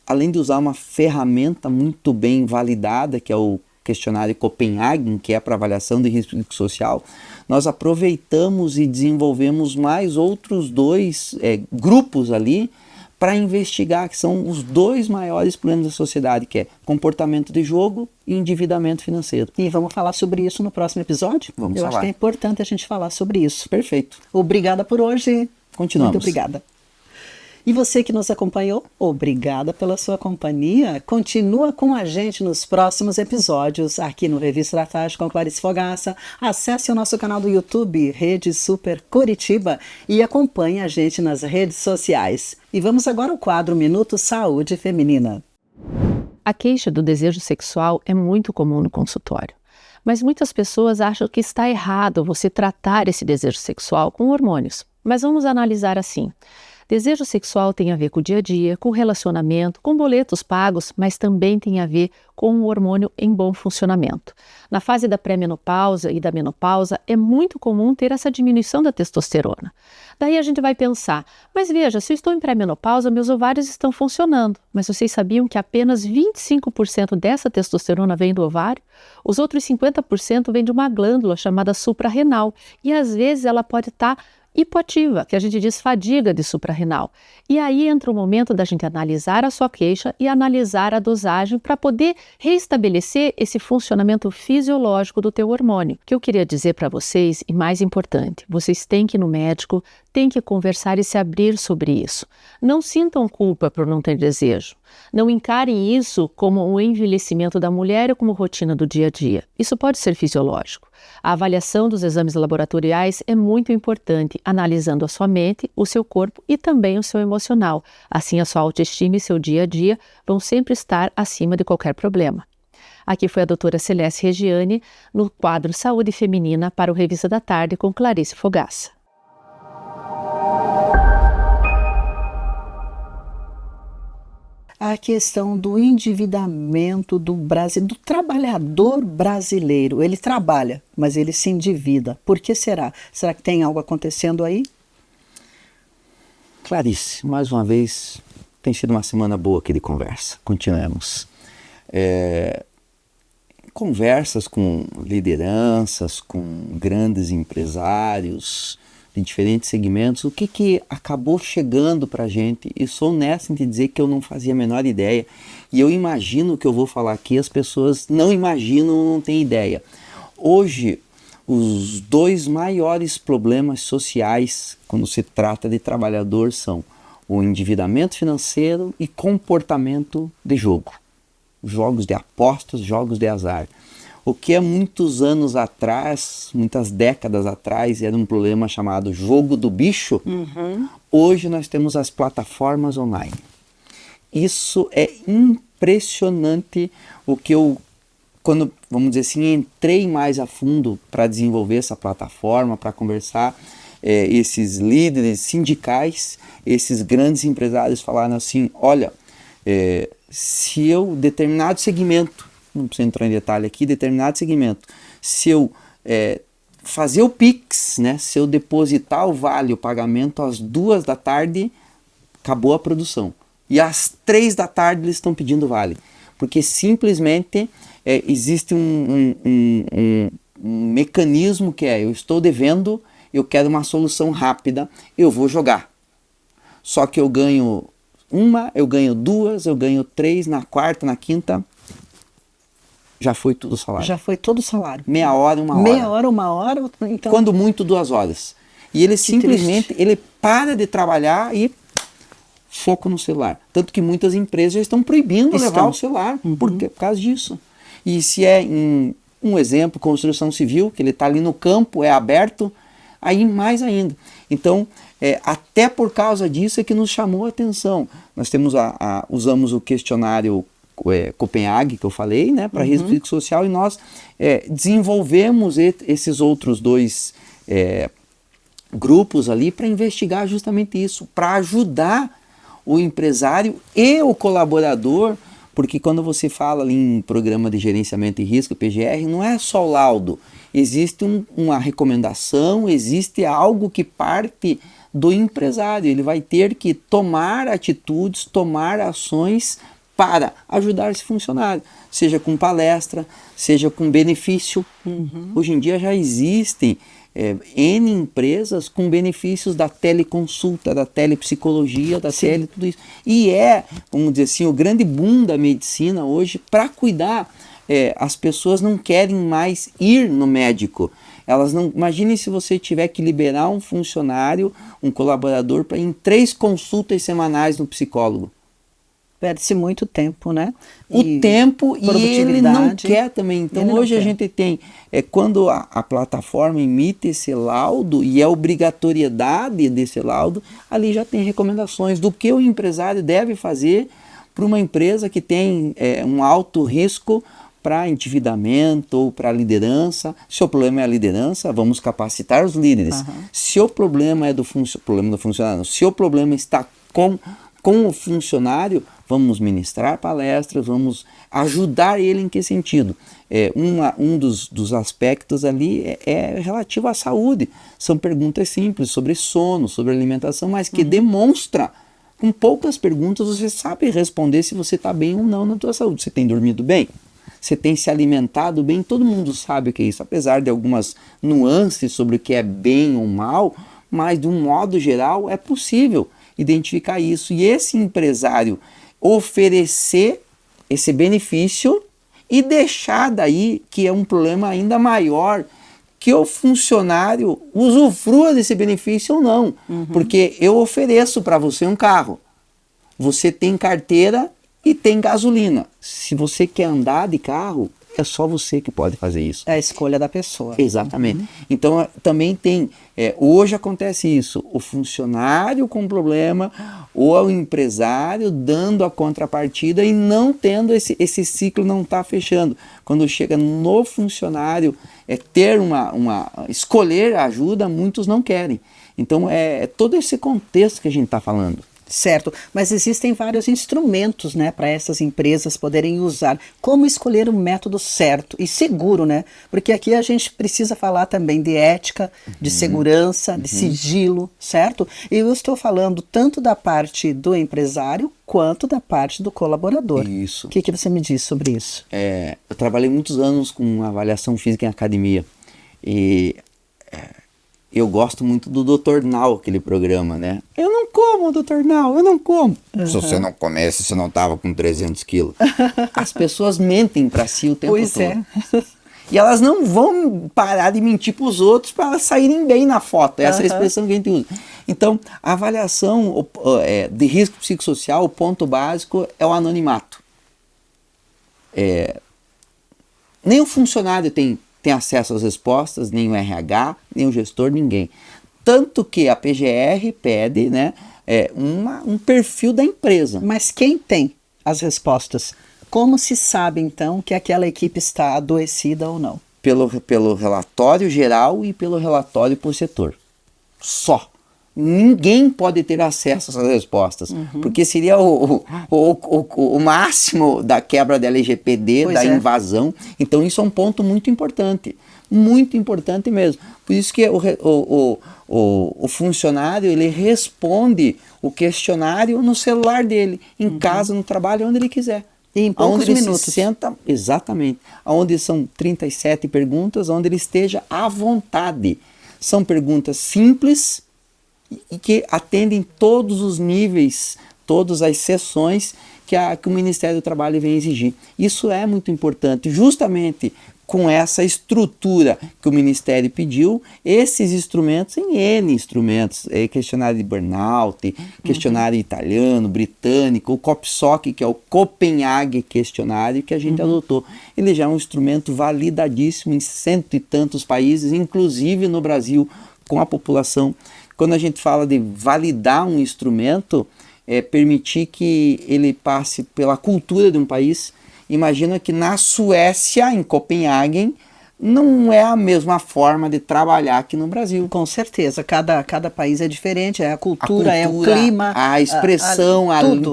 além de usar uma ferramenta muito bem validada, que é o questionário Copenhagen, que é para avaliação de risco social, nós aproveitamos e desenvolvemos mais outros 2 grupos ali para investigar, que são os 2 maiores problemas da sociedade, que é comportamento de jogo e endividamento financeiro.
E vamos falar sobre isso no próximo episódio?
Vamos falar.
Acho que é importante a gente falar sobre isso.
Perfeito.
Obrigada por hoje.
Continuamos.
Muito obrigada. E você que nos acompanhou, obrigada pela sua companhia. Continua com a gente nos próximos episódios aqui no Revista da Tarde com Clarice Fogaça. Acesse o nosso canal do YouTube, Rede Super Curitiba, e acompanhe a gente nas redes sociais. E vamos agora ao quadro Minuto Saúde Feminina.
A queixa do desejo sexual é muito comum no consultório, mas muitas pessoas acham que está errado você tratar esse desejo sexual com hormônios. Mas vamos analisar assim. Desejo sexual tem a ver com o dia a dia, com relacionamento, com boletos pagos, mas também tem a ver com o hormônio em bom funcionamento. Na fase da pré-menopausa e da menopausa, é muito comum ter essa diminuição da testosterona. Daí a gente vai pensar, mas veja, se eu estou em pré-menopausa, meus ovários estão funcionando. Mas vocês sabiam que apenas 25% dessa testosterona vem do ovário? Os outros 50% vem de uma glândula chamada suprarrenal. E às vezes ela pode estar hipoativa, que a gente diz fadiga de suprarrenal. E aí entra o momento da gente analisar a sua queixa e analisar a dosagem para poder reestabelecer esse funcionamento fisiológico do teu hormônio. O que eu queria dizer para vocês, e mais importante, vocês têm que ir no médico, têm que conversar e se abrir sobre isso. Não sintam culpa por não ter desejo. Não encarem isso como o envelhecimento da mulher ou como rotina do dia a dia. Isso pode ser fisiológico. A avaliação dos exames laboratoriais é muito importante, analisando a sua mente, o seu corpo e também o seu emocional. Assim, a sua autoestima e seu dia a dia vão sempre estar acima de qualquer problema. Aqui foi a doutora Celeste Regiane, no quadro Saúde Feminina para o Revista da Tarde com Clarice Fogaça.
A questão do endividamento do trabalhador brasileiro. Ele trabalha, mas ele se endivida. Por que será? Será que tem algo acontecendo aí?
Clarice, mais uma vez, tem sido uma semana boa aqui de conversa. Continuemos. Conversas com lideranças, com grandes empresários de diferentes segmentos, o que acabou chegando para a gente, e sou honesto em te dizer que eu não fazia a menor ideia, e eu imagino que eu vou falar aqui, as pessoas não imaginam, não têm ideia. Hoje, os dois maiores problemas sociais, quando se trata de trabalhador, são o endividamento financeiro e comportamento de jogo. Jogos de apostas, jogos de azar. O que há muitos anos atrás, muitas décadas atrás, era um problema chamado jogo do bicho, hoje nós temos as plataformas online. Isso é impressionante o que eu, quando, vamos dizer assim, entrei mais a fundo para desenvolver essa plataforma, para conversar, esses líderes sindicais, esses grandes empresários falaram assim, olha, se eu, determinado segmento, não precisa entrar em detalhe aqui, determinado segmento, se eu fazer o Pix, né, se eu depositar o vale, o pagamento às 2 da tarde, acabou a produção. E às 3 da tarde eles estão pedindo vale. Porque simplesmente existe um mecanismo que eu estou devendo, eu quero uma solução rápida, eu vou jogar. Só que eu ganho uma, eu ganho 2, eu ganho 3, na quarta, na quinta, já foi tudo o salário.
Já foi todo o salário.
Meia hora, uma hora.
Meia hora, uma hora. Então...
Quando muito, 2 horas. E ele simplesmente, ele para de trabalhar e foco no celular. Tanto que muitas empresas já estão proibindo levar o celular por causa disso. E se é em um exemplo, construção civil, que ele está ali no campo, é aberto, aí mais ainda. Então, até por causa disso é que nos chamou a atenção. Nós temos usamos o questionário Copenhague, que eu falei, né, para risco social, e nós desenvolvemos esses outros 2 grupos ali para investigar justamente isso, para ajudar o empresário e o colaborador, porque quando você fala ali em programa de gerenciamento de risco, PGR, não é só o laudo, existe uma recomendação, existe algo que parte do empresário, ele vai ter que tomar atitudes, tomar ações para ajudar esse funcionário, seja com palestra, seja com benefício. Hoje em dia já existem N empresas com benefícios da teleconsulta, da telepsicologia, da tudo isso. E vamos dizer assim, o grande boom da medicina hoje para cuidar. As pessoas não querem mais ir no médico. Elas não. Imagine se você tiver que liberar um funcionário, um colaborador, para ir em 3 consultas semanais no psicólogo.
Perde-se muito tempo, né?
O tempo, e ele não quer também. Então hoje a gente tem, quando a plataforma emite esse laudo e a obrigatoriedade desse laudo, ali já tem recomendações do que o empresário deve fazer para uma empresa que tem um alto risco para endividamento ou para liderança. Se o problema é a liderança, vamos capacitar os líderes. Se o problema é problema do funcionário, se o problema está com o funcionário, vamos ministrar palestras, vamos ajudar ele em que sentido? Um dos aspectos ali é relativo à saúde. São perguntas simples sobre sono, sobre alimentação, mas que demonstra, com poucas perguntas, você sabe responder se você está bem ou não na tua saúde. Você tem dormido bem? Você tem se alimentado bem? Todo mundo sabe o que é isso, apesar de algumas nuances sobre o que é bem ou mal, mas de um modo geral é possível identificar isso. E esse empresário oferecer esse benefício e deixar daí que é um problema ainda maior, que o funcionário usufrua desse benefício ou não. Porque eu ofereço para você um carro, você tem carteira e tem gasolina. Se você quer andar de carro, é só você que pode fazer isso.
É a escolha da pessoa.
Exatamente. Então também tem, hoje acontece isso, o funcionário com problema ou o empresário dando a contrapartida e não tendo esse ciclo, não está fechando. Quando chega no funcionário ter escolher a ajuda, muitos não querem. Então é todo esse contexto que a gente está falando.
Certo, mas existem vários instrumentos, né, para essas empresas poderem usar. Como escolher o método certo e seguro, né? Porque aqui a gente precisa falar também de ética, de segurança, de sigilo, certo? E eu estou falando tanto da parte do empresário quanto da parte do colaborador.
Isso.
O que você me diz sobre isso?
Eu trabalhei muitos anos com avaliação física em academia e eu gosto muito do Dr. Now, aquele programa, né? Eu não como, Dr. Now, eu não como. Se você não comesse, você não tava com 300 quilos. As pessoas mentem para si o tempo
Pois
todo.
é.
E elas não vão parar de mentir para os outros para elas saírem bem na foto. Essa é a expressão que a gente usa. Então, a avaliação de risco psicossocial, o ponto básico é o anonimato. Nem o funcionário tem acesso às respostas, nem o RH, nem o gestor, ninguém. Tanto que a PGR pede, né, um perfil da empresa.
Mas quem tem as respostas? Como se sabe, então, que aquela equipe está adoecida ou não?
Pelo relatório geral e pelo relatório por setor. Só. Ninguém pode ter acesso às respostas, porque seria o máximo da quebra da LGPD, da invasão. Então isso é um ponto muito importante mesmo. Por isso que o funcionário, ele responde o questionário no celular dele, em casa, no trabalho, onde ele quiser.
E em poucos minutos.
Se senta, exatamente, onde são 37 perguntas, onde ele esteja à vontade. São perguntas simples e que atendem todos os níveis, todas as sessões que o Ministério do Trabalho vem exigir. Isso é muito importante, justamente com essa estrutura que o Ministério pediu, esses instrumentos, em N instrumentos, questionário de burnout, questionário italiano, britânico, o COPSOC, que é o Copenhague Questionário, que a gente adotou. Ele já é um instrumento validadíssimo em 100 e tantos países, inclusive no Brasil, com a população. Quando a gente fala de validar um instrumento, permitir que ele passe pela cultura de um país. Imagina que na Suécia, em Copenhague, não é a mesma forma de trabalhar aqui no Brasil.
Com certeza, cada país é diferente, a cultura, é o clima,
a expressão,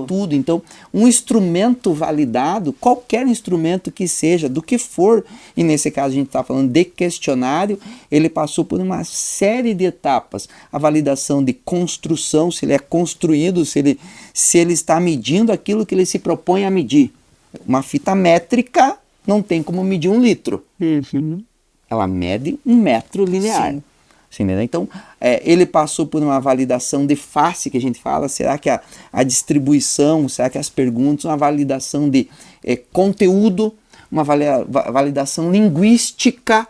tudo. Então, um instrumento validado, qualquer instrumento que seja, do que for, e nesse caso a gente está falando de questionário, ele passou por uma série de etapas. A validação de construção, se ele é construído, se ele está medindo aquilo que ele se propõe a medir. Uma fita métrica não tem como medir 1 litro. Ela mede 1 metro linear. Sim. Então, ele passou por uma validação de face, que a gente fala. Será que a distribuição, será que as perguntas, uma validação de conteúdo, uma validação linguística.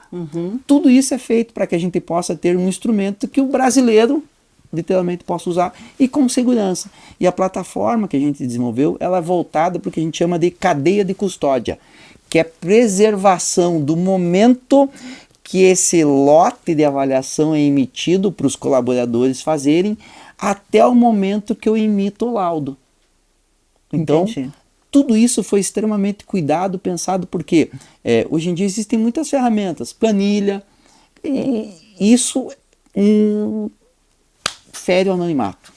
Tudo isso é feito para que a gente possa ter um instrumento que o brasileiro literalmente possa usar e com segurança. E a plataforma que a gente desenvolveu, ela é voltada para o que a gente chama de cadeia de custódia, que é preservação do momento que esse lote de avaliação é emitido para os colaboradores fazerem até o momento que eu emito o laudo. Então, tudo isso foi extremamente cuidado, pensado, porque hoje em dia existem muitas ferramentas, planilha, e isso fere o anonimato.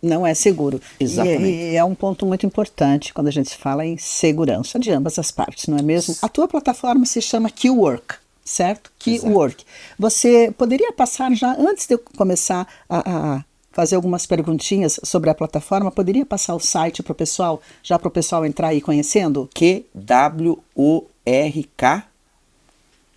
Não é seguro.
Exatamente.
E é um ponto muito importante quando a gente fala em segurança de ambas as partes, não é mesmo? A tua plataforma se chama Keywork, certo? Keywork. Você poderia passar já, antes de eu começar a fazer algumas perguntinhas sobre a plataforma, poderia passar o site para o pessoal, já para o pessoal entrar aí conhecendo?
Kwork,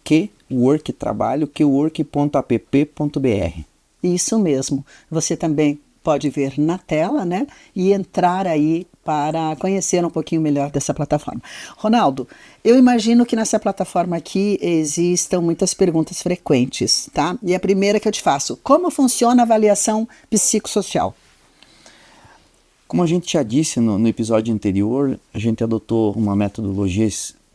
Keywork, trabalho, keywork.app.br.
Isso mesmo. Você também pode ver na tela, né? E entrar aí para conhecer um pouquinho melhor dessa plataforma. Ronaldo, eu imagino que nessa plataforma aqui existam muitas perguntas frequentes, tá? E a primeira que eu te faço, como funciona a avaliação psicossocial?
Como a gente já disse no episódio anterior, a gente adotou uma metodologia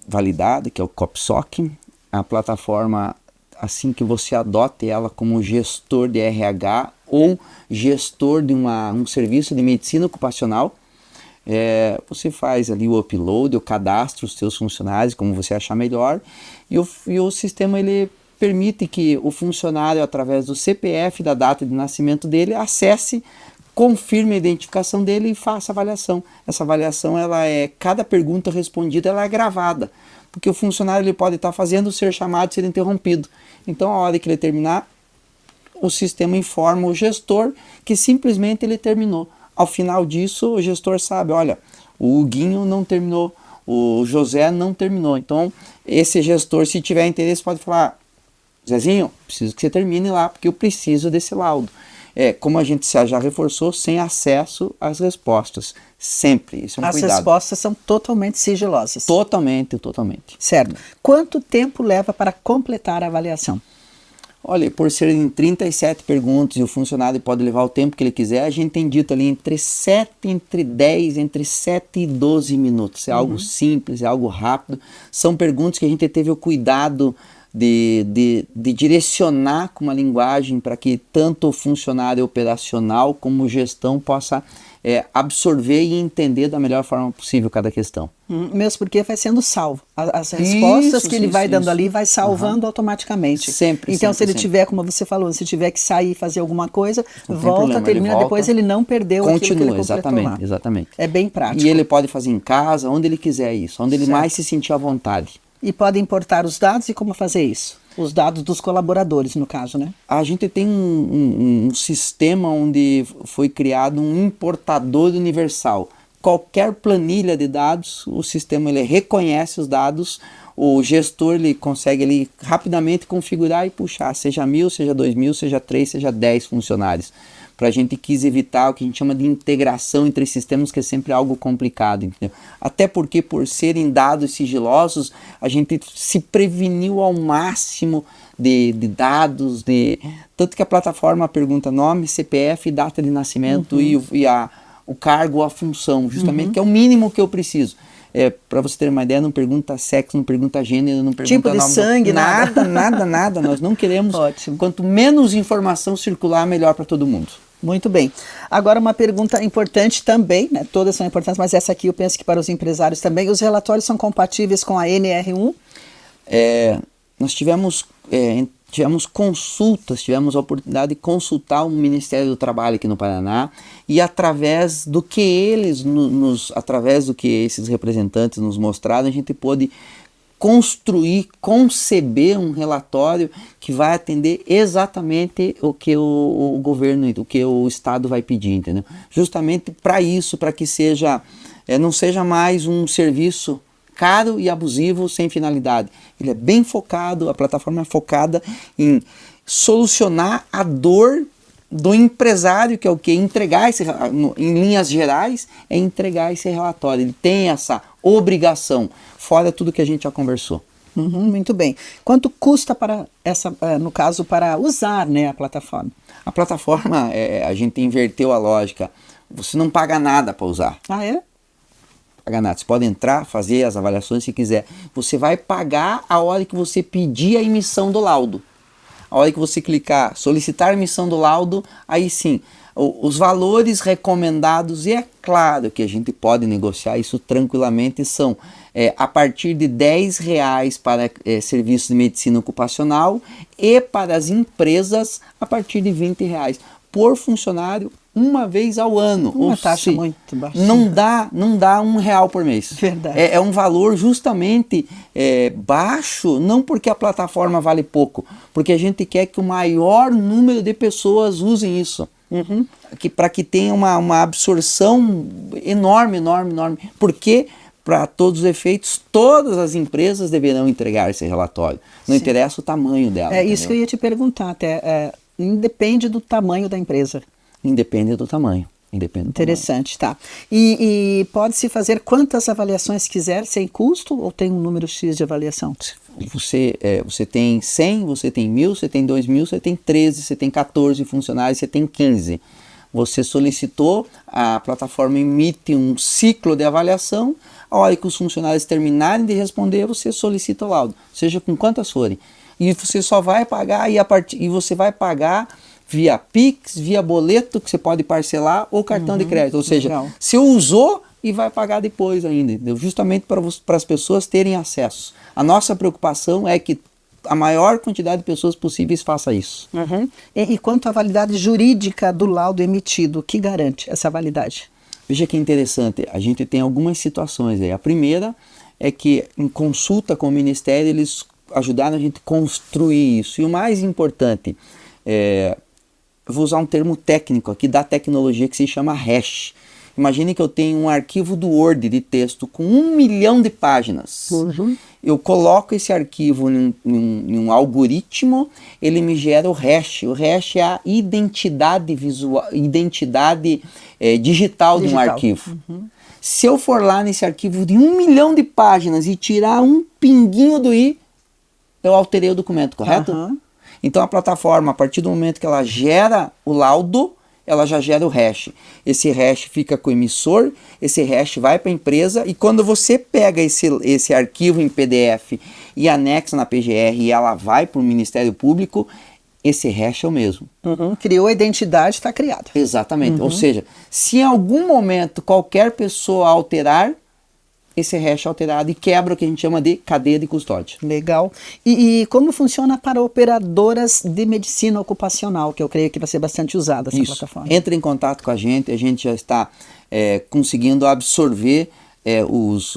validada, que é o COPSOC. A plataforma, assim que você adote ela como gestor de RH ou gestor de um serviço de medicina ocupacional, você faz ali o upload, o cadastro dos seus funcionários, como você achar melhor, e o sistema ele permite que o funcionário, através do CPF, da data de nascimento dele, acesse, confirme a identificação dele e faça a avaliação. Essa avaliação, cada pergunta respondida ela é gravada, porque o funcionário ele pode estar fazendo ser chamado e ser interrompido. Então, a hora que ele terminar, o sistema informa o gestor que simplesmente ele terminou. Ao final disso, o gestor sabe, olha, o Huguinho não terminou, o José não terminou. Então, esse gestor, se tiver interesse, pode falar, Zezinho, preciso que você termine lá, porque eu preciso desse laudo. Como a gente já reforçou, sem acesso às respostas. Sempre. Isso é um cuidado.
As respostas são totalmente sigilosas.
Totalmente.
Certo. Quanto tempo leva para completar a avaliação?
Olha, por serem 37 perguntas e o funcionário pode levar o tempo que ele quiser, a gente tem dito ali entre 10, entre 7 e 12 minutos. É algo simples, é algo rápido. São perguntas que a gente teve o cuidado de direcionar com uma linguagem para que tanto o funcionário operacional como gestão possa absorver e entender da melhor forma possível cada questão.
Mesmo porque vai sendo salvo. As respostas que ele vai dando ali vai salvando automaticamente.
Sempre.
Então, se ele tiver, como você falou, se tiver que sair e fazer alguma coisa, volta,
problema,
termina, depois ele não perdeu aquilo que ele completou lá.
Exatamente.
É bem prático.
E ele pode fazer em casa, onde ele quiser isso, onde ele mais se sentir à vontade.
E pode importar os dados e como fazer isso? Os dados dos colaboradores, no caso, né?
A gente tem um sistema onde foi criado um importador universal. Qualquer planilha de dados, o sistema ele reconhece os dados, o gestor ele consegue ele, rapidamente configurar e puxar, seja 1.000, seja 2.000, seja 3, seja 10 funcionários. A gente quis evitar o que a gente chama de integração entre sistemas, que é sempre algo complicado, entendeu? Até porque, por serem dados sigilosos, a gente se preveniu ao máximo de dados, tanto que a plataforma pergunta nome, CPF, data de nascimento e o cargo ou a função, justamente, que é o mínimo que eu preciso. Para você ter uma ideia, não pergunta sexo, não pergunta gênero, não pergunta
tipo de
nome,
sangue,
nada. Nós não queremos.
Ótimo.
Quanto menos informação circular, melhor para todo mundo.
Muito bem. Agora uma pergunta importante também, né? Todas são importantes, mas essa aqui eu penso que para os empresários também. Os relatórios são compatíveis com a NR1?
Nós tivemos consultas, tivemos a oportunidade de consultar o Ministério do Trabalho aqui no Paraná e através do que através do que esses representantes nos mostraram, a gente pôde conceber um relatório que vai atender exatamente o que o governo, o que o Estado vai pedir, entendeu? Justamente para isso, para que não seja mais um serviço caro e abusivo sem finalidade. Ele é bem focado, a plataforma é focada em solucionar a dor do empresário, que é o que? Entregar em linhas gerais, é entregar esse relatório. Ele tem essa obrigação, fora tudo que a gente já conversou.
Muito bem. Quanto custa para no caso, para usar, né, a plataforma?
A plataforma, a gente inverteu a lógica. Você não paga nada para usar.
Ah, é?
Paga nada. Você pode entrar, fazer as avaliações se quiser. Você vai pagar a hora que você pedir a emissão do laudo. A hora que você clicar solicitar a emissão do laudo, aí sim. os valores recomendados, e é claro que a gente pode negociar isso tranquilamente, são a partir de R$10 para serviços de medicina ocupacional e para as empresas a partir de R$20 por funcionário uma vez ao ano.
Uma taxa muito baixa.
Não dá R$1 por mês.
Verdade.
É um valor justamente baixo, não porque a plataforma vale pouco, porque a gente quer que o maior número de pessoas usem isso. Para que tenha uma absorção enorme. Porque, para todos os efeitos, todas as empresas deverão entregar esse relatório. Não interessa o tamanho dela.
É isso que eu ia te perguntar até. Independe do tamanho da empresa.
Independe do tamanho.
Interessante, tá. E pode-se fazer quantas avaliações quiser sem custo ou tem um número X de avaliação?
Você tem 100, você tem 1.000, você tem 2.000, você tem 13, você tem 14 funcionários, você tem 15. Você solicitou, a plataforma emite um ciclo de avaliação, a hora que os funcionários terminarem de responder, você solicita o laudo, seja com quantas forem. E você só vai pagar, e você vai pagar via Pix, via boleto, que você pode parcelar, ou cartão de crédito. Ou seja, você usou e vai pagar depois ainda, entendeu? Justamente para as pessoas terem acesso. A nossa preocupação é que a maior quantidade de pessoas possíveis faça isso.
E quanto à validade jurídica do laudo emitido, o que garante essa validade?
Veja que interessante, a gente tem algumas situações aí. A primeira é que, em consulta com o Ministério, eles ajudaram a gente a construir isso. E o mais importante, eu vou usar um termo técnico aqui da tecnologia que se chama hash. Imagine que eu tenho um arquivo do Word de texto com 1 milhão de páginas. Eu coloco esse arquivo em um algoritmo, ele me gera o hash. O hash é a identidade visual, digital de um arquivo. Se eu for lá nesse arquivo de 1 milhão de páginas e tirar um pinguinho do i, eu alterei o documento, correto? Então a plataforma, a partir do momento que ela gera o laudo, ela já gera o hash. Esse hash fica com o emissor, esse hash vai para a empresa, e quando você pega esse arquivo em PDF e anexa na PGR e ela vai para o Ministério Público, esse hash é o mesmo.
Criou a identidade, está criado.
Exatamente. Ou seja, se em algum momento qualquer pessoa alterar, esse hash é alterado e quebra o que a gente chama de cadeia de custódia.
Legal. E como funciona para operadoras de medicina ocupacional, que eu creio que vai ser bastante usada essa plataforma?
Entre em contato com a gente já está conseguindo absorver os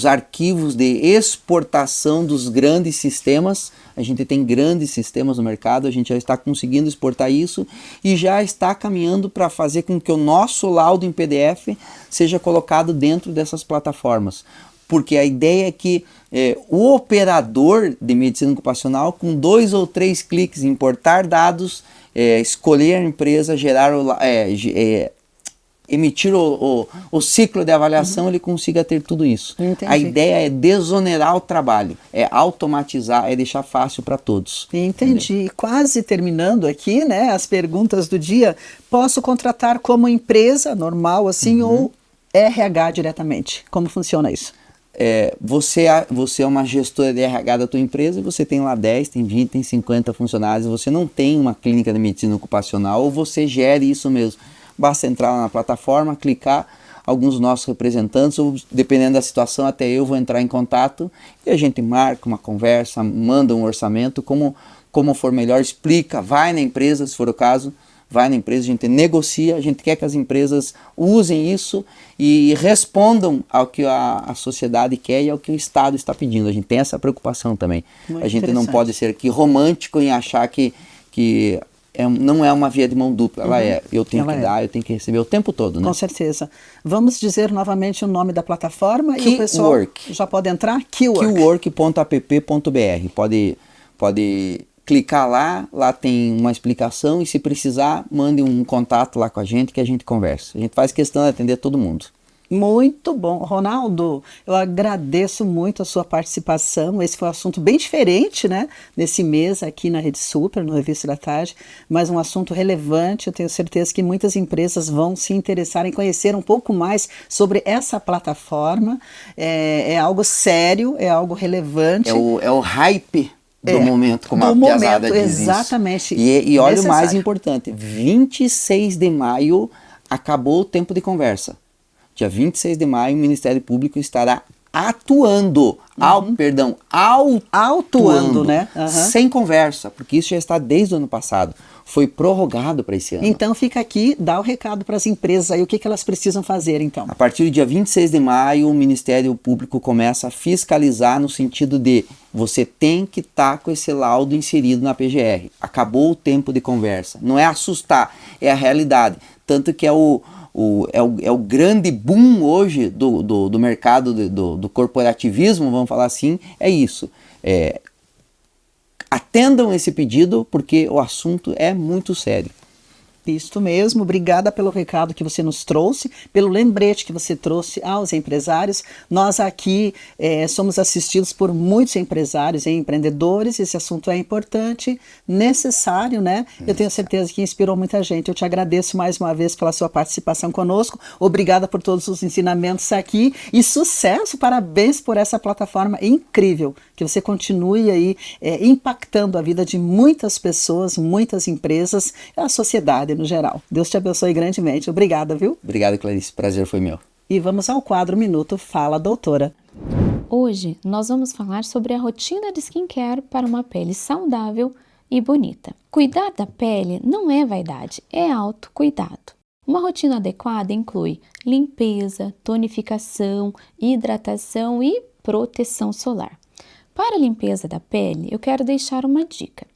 arquivos de exportação dos grandes sistemas. A gente tem grandes sistemas no mercado, a gente já está conseguindo exportar isso e já está caminhando para fazer com que o nosso laudo em PDF seja colocado dentro dessas plataformas. Porque a ideia é que o operador de medicina ocupacional, com 2 ou 3 cliques, importar dados, escolher a empresa, emitir o ciclo de avaliação, ele consiga ter tudo isso.
Entendi.
A ideia é desonerar o trabalho, é automatizar, é deixar fácil para todos.
Entendi. E quase terminando aqui, né, as perguntas do dia, posso contratar como empresa normal assim ou RH diretamente? Como funciona isso?
Você é uma gestora de RH da tua empresa e você tem lá 10, tem 20, tem 50 funcionários, você não tem uma clínica de medicina ocupacional, ou você gere isso mesmo. Basta entrar lá na plataforma, clicar, alguns dos nossos representantes, ou dependendo da situação, até eu vou entrar em contato e a gente marca uma conversa, manda um orçamento, como for melhor, explica, vai na empresa, se for o caso, vai na empresa, a gente negocia, a gente quer que as empresas usem isso e respondam ao que a sociedade quer e ao que o Estado está pedindo. A gente tem essa preocupação também.
Muito
a gente não
interessante.
pode ser aqui romântico em achar que não é uma via de mão dupla, eu tenho que dar, eu tenho que receber o tempo todo, né?
Com certeza. Vamos dizer novamente o nome da plataforma e o pessoal já pode entrar?
Keywork.app.br. Pode clicar lá tem uma explicação e se precisar, mande um contato lá com a gente que a gente conversa. A gente faz questão de atender todo mundo.
Muito bom. Ronaldo, eu agradeço muito a sua participação. Esse foi um assunto bem diferente, né? Nesse mês aqui na Rede Super, no Revista da Tarde, mas um assunto relevante. Eu tenho certeza que muitas empresas vão se interessar em conhecer um pouco mais sobre essa plataforma. É algo sério, é algo relevante.
É o hype do momento, como
do
a piazada
momento,
diz
exatamente.
isso. E olha o mais
Necessário.
importante, 26 de maio acabou o tempo de conversa. Dia 26 de maio o Ministério Público estará atuando, autuando,
né?
Sem conversa, porque isso já está desde o ano passado. Foi prorrogado para esse ano.
Então fica aqui, dá o recado para as empresas aí, o que elas precisam fazer então.
A partir do dia 26 de maio, o Ministério Público começa a fiscalizar no sentido de você tem que estar com esse laudo inserido na PGR. Acabou o tempo de conversa. Não é assustar, é a realidade. Tanto que é o grande boom hoje do mercado do corporativismo, vamos falar assim, é isso. Atendam esse pedido porque o assunto é muito sério.
Isso mesmo, obrigada pelo recado que você nos trouxe, pelo lembrete que você trouxe aos empresários. Nós aqui somos assistidos por muitos empresários e empreendedores, esse assunto é importante, necessário, né? Eu tenho certeza que inspirou muita gente. Eu te agradeço mais uma vez pela sua participação conosco, obrigada por todos os ensinamentos aqui e sucesso, parabéns por essa plataforma incrível, que você continue aí impactando a vida de muitas pessoas, muitas empresas, a sociedade no geral. Deus te abençoe grandemente. Obrigada, viu?
Obrigado, Clarice. Prazer foi meu.
E vamos ao quadro Minuto Fala Doutora.
Hoje nós vamos falar sobre a rotina de skincare para uma pele saudável e bonita. Cuidar da pele não é vaidade, é autocuidado. Uma rotina adequada inclui limpeza, tonificação, hidratação e proteção solar. Para a limpeza da pele, eu quero deixar uma dica.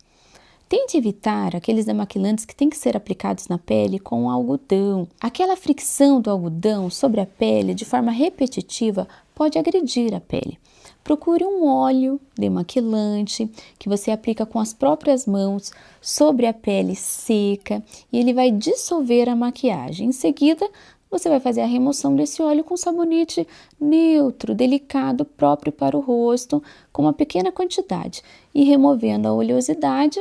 Tente evitar aqueles demaquilantes que têm que ser aplicados na pele com algodão. Aquela fricção do algodão sobre a pele de forma repetitiva pode agredir a pele. Procure um óleo demaquilante que você aplica com as próprias mãos sobre a pele seca e ele vai dissolver a maquiagem. Em seguida, você vai fazer a remoção desse óleo com sabonete neutro, delicado, próprio para o rosto, com uma pequena quantidade. E removendo a oleosidade,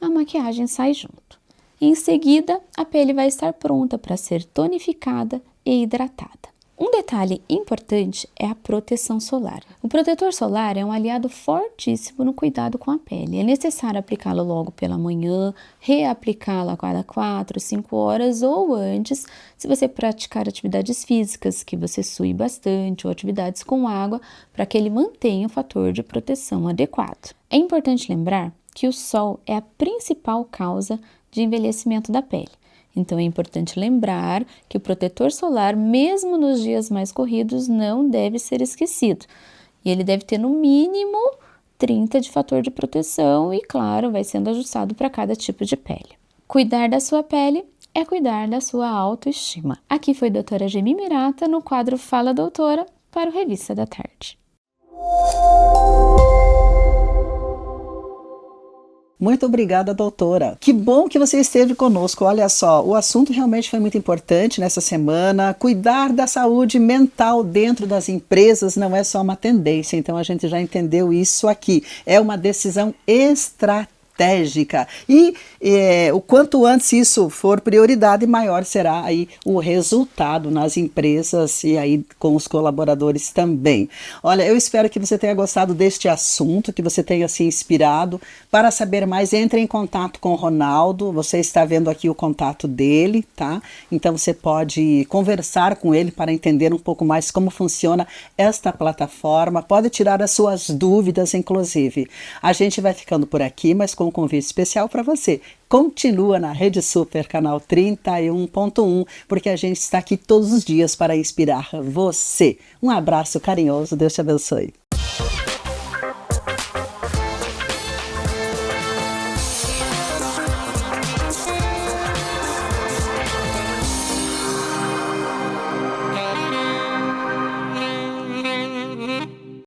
a maquiagem sai junto. Em seguida, a pele vai estar pronta para ser tonificada e hidratada. Um detalhe importante é a proteção solar. O protetor solar é um aliado fortíssimo no cuidado com a pele. É necessário aplicá-lo logo pela manhã, reaplicá-lo a cada 4, 5 horas ou antes, se você praticar atividades físicas que você sue bastante ou atividades com água, para que ele mantenha o fator de proteção adequado. É importante lembrar que o sol é a principal causa de envelhecimento da pele. Então é importante lembrar que o protetor solar, mesmo nos dias mais corridos, não deve ser esquecido. E ele deve ter no mínimo 30 de fator de proteção e, claro, vai sendo ajustado para cada tipo de pele. Cuidar da sua pele é cuidar da sua autoestima. Aqui foi a doutora Gemi Mirata no quadro Fala Doutora para o Revista da Tarde.
Muito obrigada, doutora. Que bom que você esteve conosco. Olha só, o assunto realmente foi muito importante nessa semana. Cuidar da saúde mental dentro das empresas não é só uma tendência, então a gente já entendeu isso aqui. É uma decisão estratégica. E o quanto antes isso for prioridade, maior será aí o resultado nas empresas e aí com os colaboradores também. Olha, eu espero que você tenha gostado deste assunto, que você tenha se inspirado. Para saber mais, entre em contato com o Ronaldo. Você está vendo aqui o contato dele, tá? Então você pode conversar com ele para entender um pouco mais como funciona esta plataforma. Pode tirar as suas dúvidas, inclusive. A gente vai ficando por aqui, mas com um convite especial para você. Continua na Rede Super, canal 31.1, porque a gente está aqui todos os dias para inspirar você. Um abraço carinhoso, Deus te abençoe.